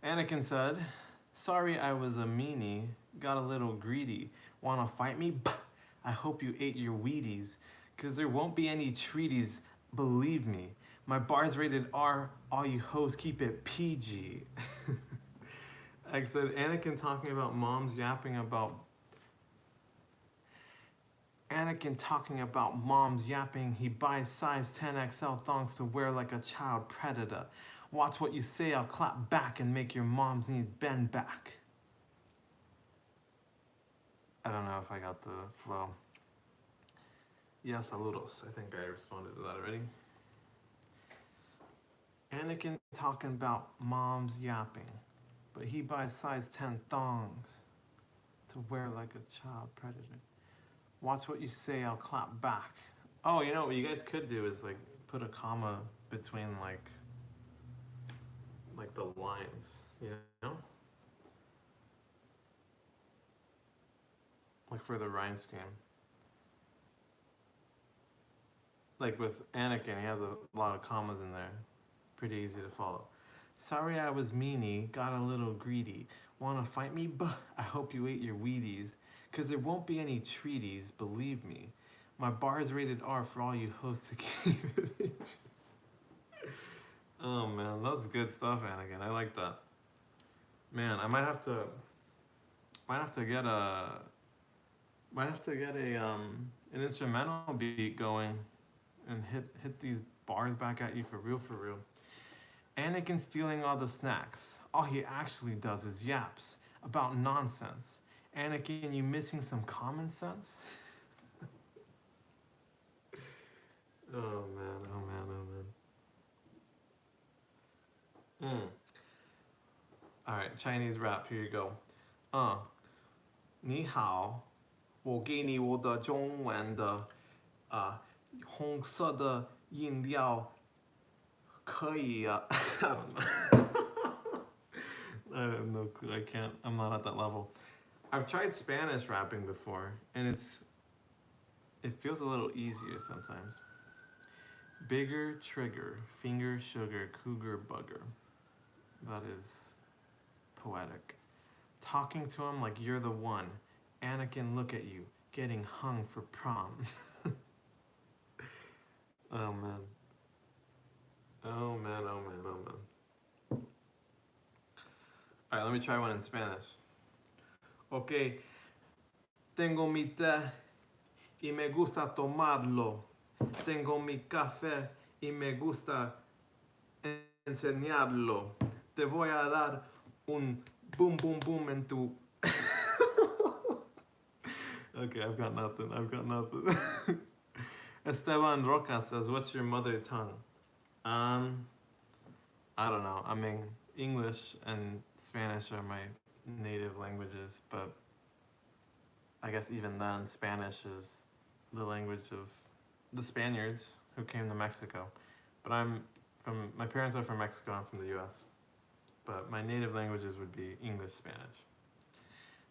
Anakin said, sorry I was a meanie, got a little greedy. Wanna fight me? I hope you ate your Wheaties, cause there won't be any treaties, believe me. My bar's rated R, all you hoes keep it PG. I said, Anakin talking about moms yapping about he buys size 10XL thongs to wear like a child predator. Watch what you say, I'll clap back and make your mom's knees bend back. I don't know if I got the flow. Yeah, saludos. I think I responded to that already. Anakin talking about moms yapping, but he buys size 10 thongs to wear like a child predator. Watch what you say, I'll clap back. Oh, you know what you guys could do is like put a comma between like the lines, you know? Like for the rhyme scheme. Like with Anakin, he has a lot of commas in there. Pretty easy to follow. Sorry I was meanie, got a little greedy. Wanna fight me? Buh, I hope you ate your Wheaties. Cause there won't be any treaties, believe me. My bar's rated R for all you hosts to keep it. Oh man, that's good stuff, Anakin. I like that. Man, I might have to get an instrumental beat going and hit these bars back at you for real, for real. Anakin stealing all the snacks. All he actually does is yaps about nonsense. Anakin, you missing some common sense? Oh man. Alright, Chinese rap, here you go. 你好，我给你我的中文的红色的饮料可以 I don't know. I have no clue. I'm not at that level. I've tried Spanish rapping before, and it feels a little easier sometimes. Bigger trigger, finger sugar, cougar bugger. That is poetic. Talking to him like you're the one. Anakin, look at you, getting hung for prom. Oh man. Oh man. All right, let me try one in Spanish. Okay, tengo mi té y me gusta tomarlo. Tengo mi café y me gusta enseñarlo. Te voy a dar un boom boom boom en tu. Okay, I've got nothing. Esteban Roca says, what's your mother tongue? I don't know. I mean, English and Spanish are my native languages, but I guess even then, Spanish is the language of the Spaniards who came to Mexico. But my parents are from Mexico, I'm from the US. But my native languages would be English, Spanish.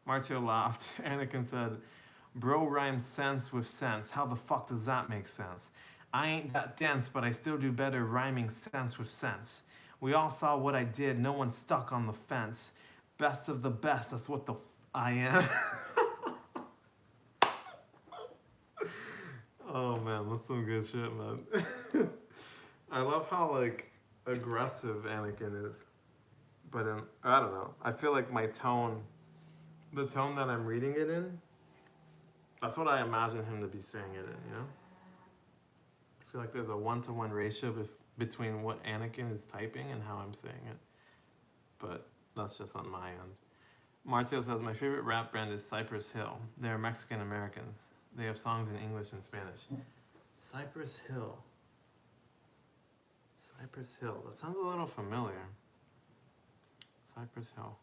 Martio laughed. Anakin said, bro rhymed sense with sense. How the fuck does that make sense? I ain't that dense, but I still do better rhyming sense with sense. We all saw what I did, no one stuck on the fence. Best of the best, that's what the I am. Oh man, that's some good shit, man. I love how like aggressive Anakin is. But I don't know. I feel like my tone, the tone that I'm reading it in, that's what I imagine him to be saying it in, you know? I feel like there's a 1-to-1 ratio between what Anakin is typing and how I'm saying it. But that's just on my end. Martio says, my favorite rap band is Cypress Hill. They're Mexican Americans. They have songs in English and Spanish. Cypress Hill. Cypress Hill. That sounds a little familiar. Cypress Hill.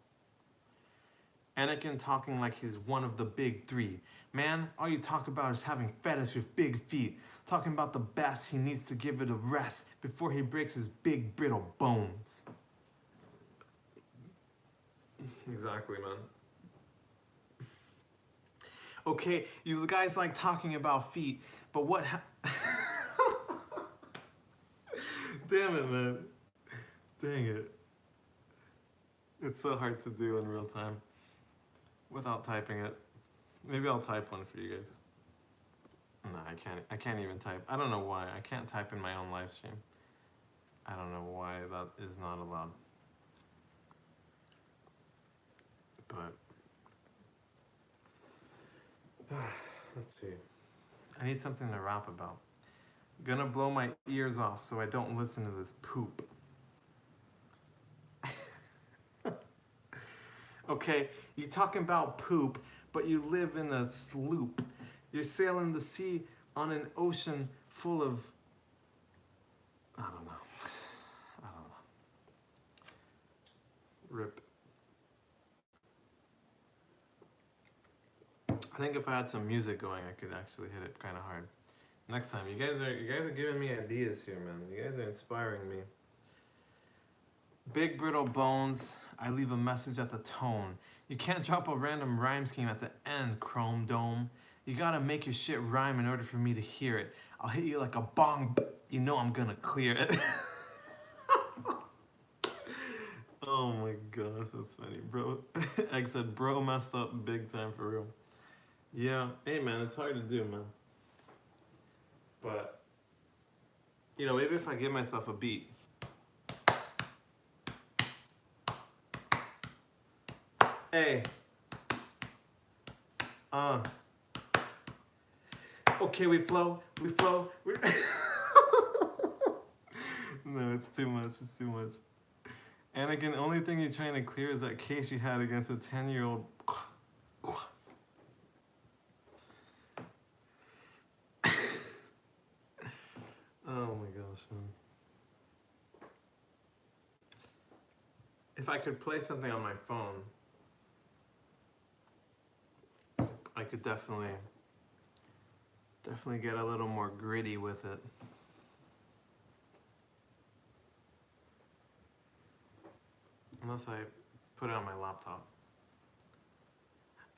Anakin talking like he's one of the big three. Man, all you talk about is having fetish with big feet. Talking about the best, he needs to give it a rest before he breaks his big brittle bones. Exactly, man. Okay, you guys like talking about feet, but what Damn it, man. Dang it. It's so hard to do in real time without typing it. Maybe I'll type one for you guys. No, I can't even type. I don't know why. I can't type in my own live stream. I don't know why that is not allowed. But let's see. I need something to rap about. Gonna blow my ears off so I don't listen to this poop. Okay, you talking about poop, but you live in a sloop. You're sailing the sea on an ocean full of, I don't know. Rip. I think if I had some music going, I could actually hit it kind of hard. Next time, you guys are giving me ideas here, man. You guys are inspiring me. Big brittle bones. I leave a message at the tone. You can't drop a random rhyme scheme at the end, Chrome Dome. You gotta make your shit rhyme in order for me to hear it. I'll hit you like a bong. You know I'm gonna clear it. Oh my gosh, that's funny, bro. Egg said, bro messed up big time for real. Yeah, hey man, it's hard to do, man. But, you know, maybe if I give myself a beat. Hey. Okay, we flow. No, it's too much. Anakin, only thing you're trying to clear is that case you had against a 10-year-old. Oh my gosh, man. If I could play something on my phone, I could definitely get a little more gritty with it. Unless I put it on my laptop.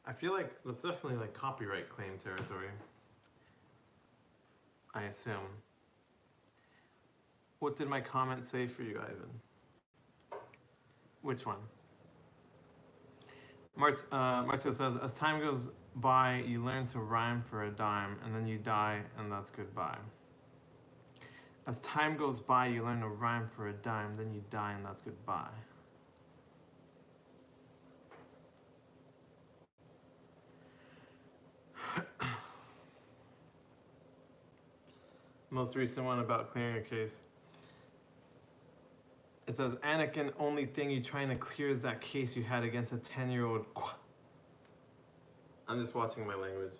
I feel like that's definitely like copyright claim territory. I assume. What did my comment say for you, Ivan? Which one? Marcio says, as time goes by, you learn to rhyme for a dime, and then you die, and that's goodbye. As time goes by, you learn to rhyme for a dime, then you die, and that's goodbye. Most recent one about clearing a case. It says, Anakin, only thing you trying to clear is that case you had against a 10-year-old. I'm just watching my language.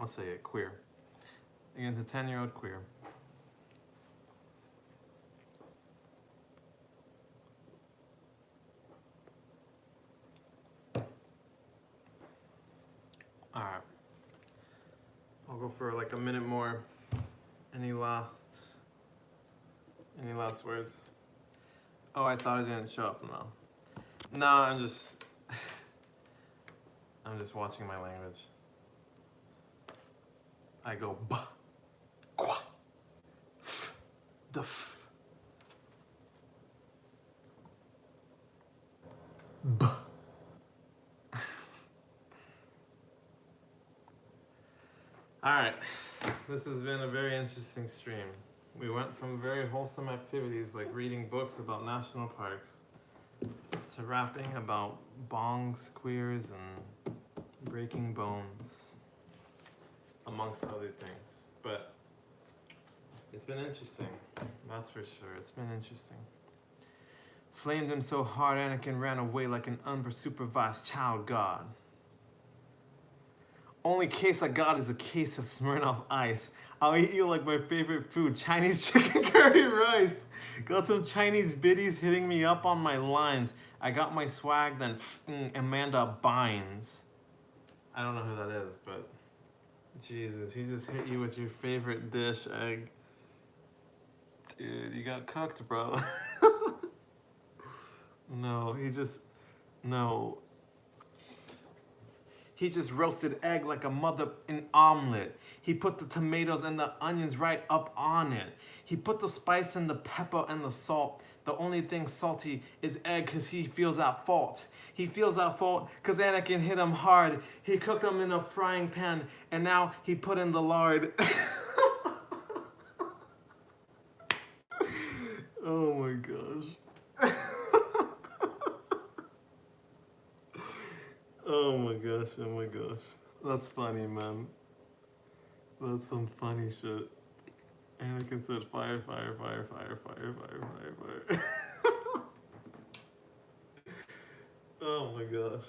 I'll say it, queer. Against a 10-year-old queer. Alright. I'll go for like a minute more. Any last words? Oh, I thought it didn't show up. No, I'm just watching my language. I go ba, qua, f, the f, b. All right, this has been a very interesting stream. We went from very wholesome activities like reading books about national parks to rapping about bongs, queers, and breaking bones, amongst other things. But it's been interesting, that's for sure. It's been interesting. Flamed him so hard, Anakin ran away like an unsupervised child god. Only case I got is a case of Smirnoff Ice. I'll eat you like my favorite food, Chinese chicken curry rice. Got some Chinese biddies hitting me up on my lines. I got my swag, then Amanda Bynes. I don't know who that is, but Jesus, he just hit you with your favorite dish, egg. Dude, you got cooked, bro. No. He just roasted egg like a mother in omelet. He put the tomatoes and the onions right up on it. He put the spice and the pepper and the salt. The only thing salty is egg because he feels at fault. He feels at fault because Anakin hit him hard. He cooked him in a frying pan and now he put in the lard. Oh my gosh. Oh my gosh, oh my gosh. That's funny, man. That's some funny shit. Anakin said fire, fire, fire, fire, fire, fire, fire, fire. Oh my gosh.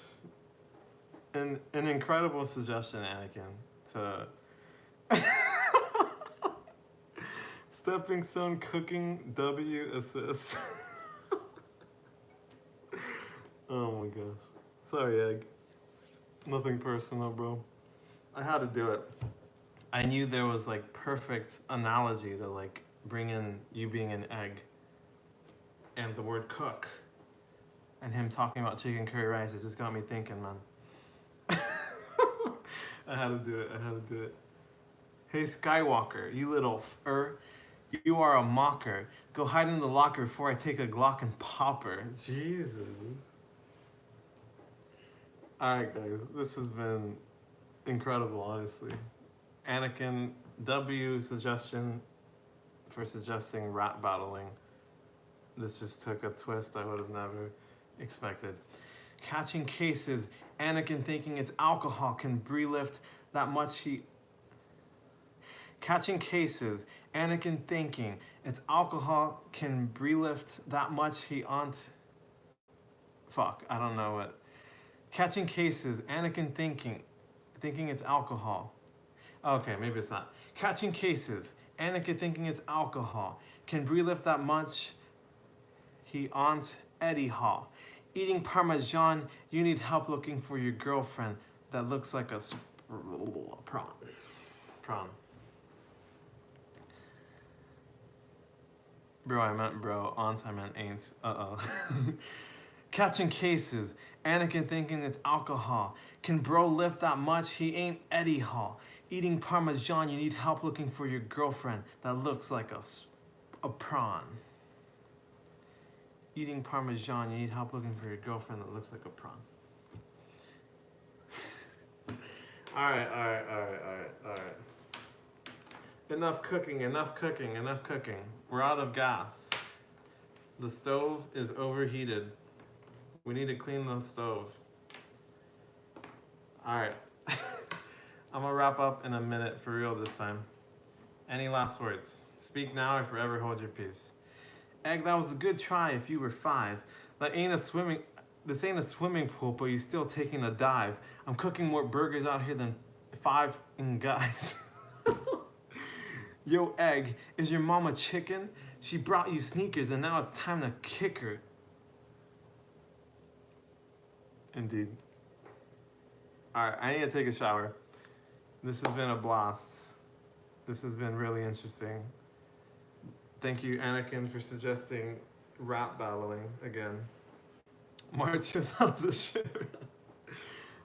An incredible suggestion, Anakin, to Stepping Stone cooking W assist. Oh my gosh. Sorry, Egg. Nothing personal, bro. I had to do it. I knew there was like perfect analogy to like bring in you being an egg and the word cook and him talking about chicken curry rice. It just got me thinking, man. I had to do it. I had to do it. Hey, Skywalker, you little you are a mocker. Go hide in the locker before I take a Glock and pop her. Jesus. Alright guys, this has been incredible, honestly. Anakin, W suggestion for suggesting rap battling. This just took a twist I would have never expected. Catching cases, Anakin thinking it's alcohol can lift that much he... Catching cases, Anakin thinking it's alcohol can lift that much he on... Fuck, I don't know what... Catching cases, Anakin thinking it's alcohol. Okay, maybe it's not. Catching cases, Anakin thinking it's alcohol. Can lift that much? He Aunt Eddie Hall. Eating Parmesan, you need help looking for your girlfriend that looks like a prawn. Prawn. Bro, I meant bro. Aunt, I meant ain't. Uh-oh. Catching cases, Anakin thinking it's alcohol. Can bro lift that much? He ain't Eddie Hall. Eating Parmesan, you need help looking for your girlfriend that looks like a prawn. Eating Parmesan, you need help looking for your girlfriend that looks like a prawn. Alright. Enough cooking. We're out of gas. The stove is overheated. We need to clean the stove. Alright. I'm gonna wrap up in a minute for real this time. Any last words? Speak now or forever hold your peace. Egg, that was a good try if you were 5. This ain't a swimming pool, but you still taking a dive. I'm cooking more burgers out here than 5 guys. Yo, Egg, is your mama chicken? She brought you sneakers and now it's time to kick her. Indeed. Alright, I need to take a shower. This has been a blast. This has been really interesting. Thank you, Anakin, for suggesting rap battling again. March without a shit rap.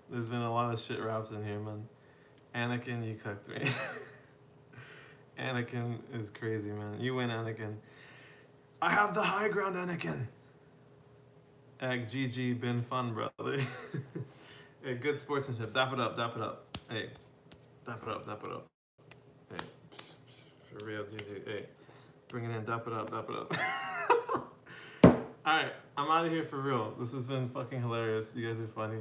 There's been a lot of shit raps in here, man. Anakin, you cooked me. Anakin is crazy, man. You win, Anakin. I have the high ground, Anakin. Egg, GG, been fun, brother. Hey, good sportsmanship. Dap it up, dap it up. Hey, dap it up, dap it up. Hey, for real, GG. Hey, bring it in, dap it up, dap it up. Alright, I'm out of here for real. This has been fucking hilarious. You guys are funny.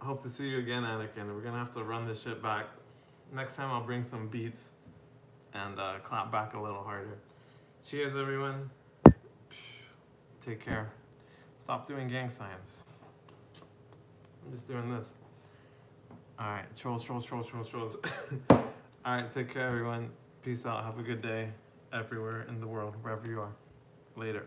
I hope to see you again, Anakin. We're gonna have to run this shit back. Next time I'll bring some beats and clap back a little harder. Cheers, everyone. Take care. Stop doing gang signs. I'm just doing this. Alright, trolls. Alright, take care, everyone. Peace out. Have a good day everywhere in the world, wherever you are. Later.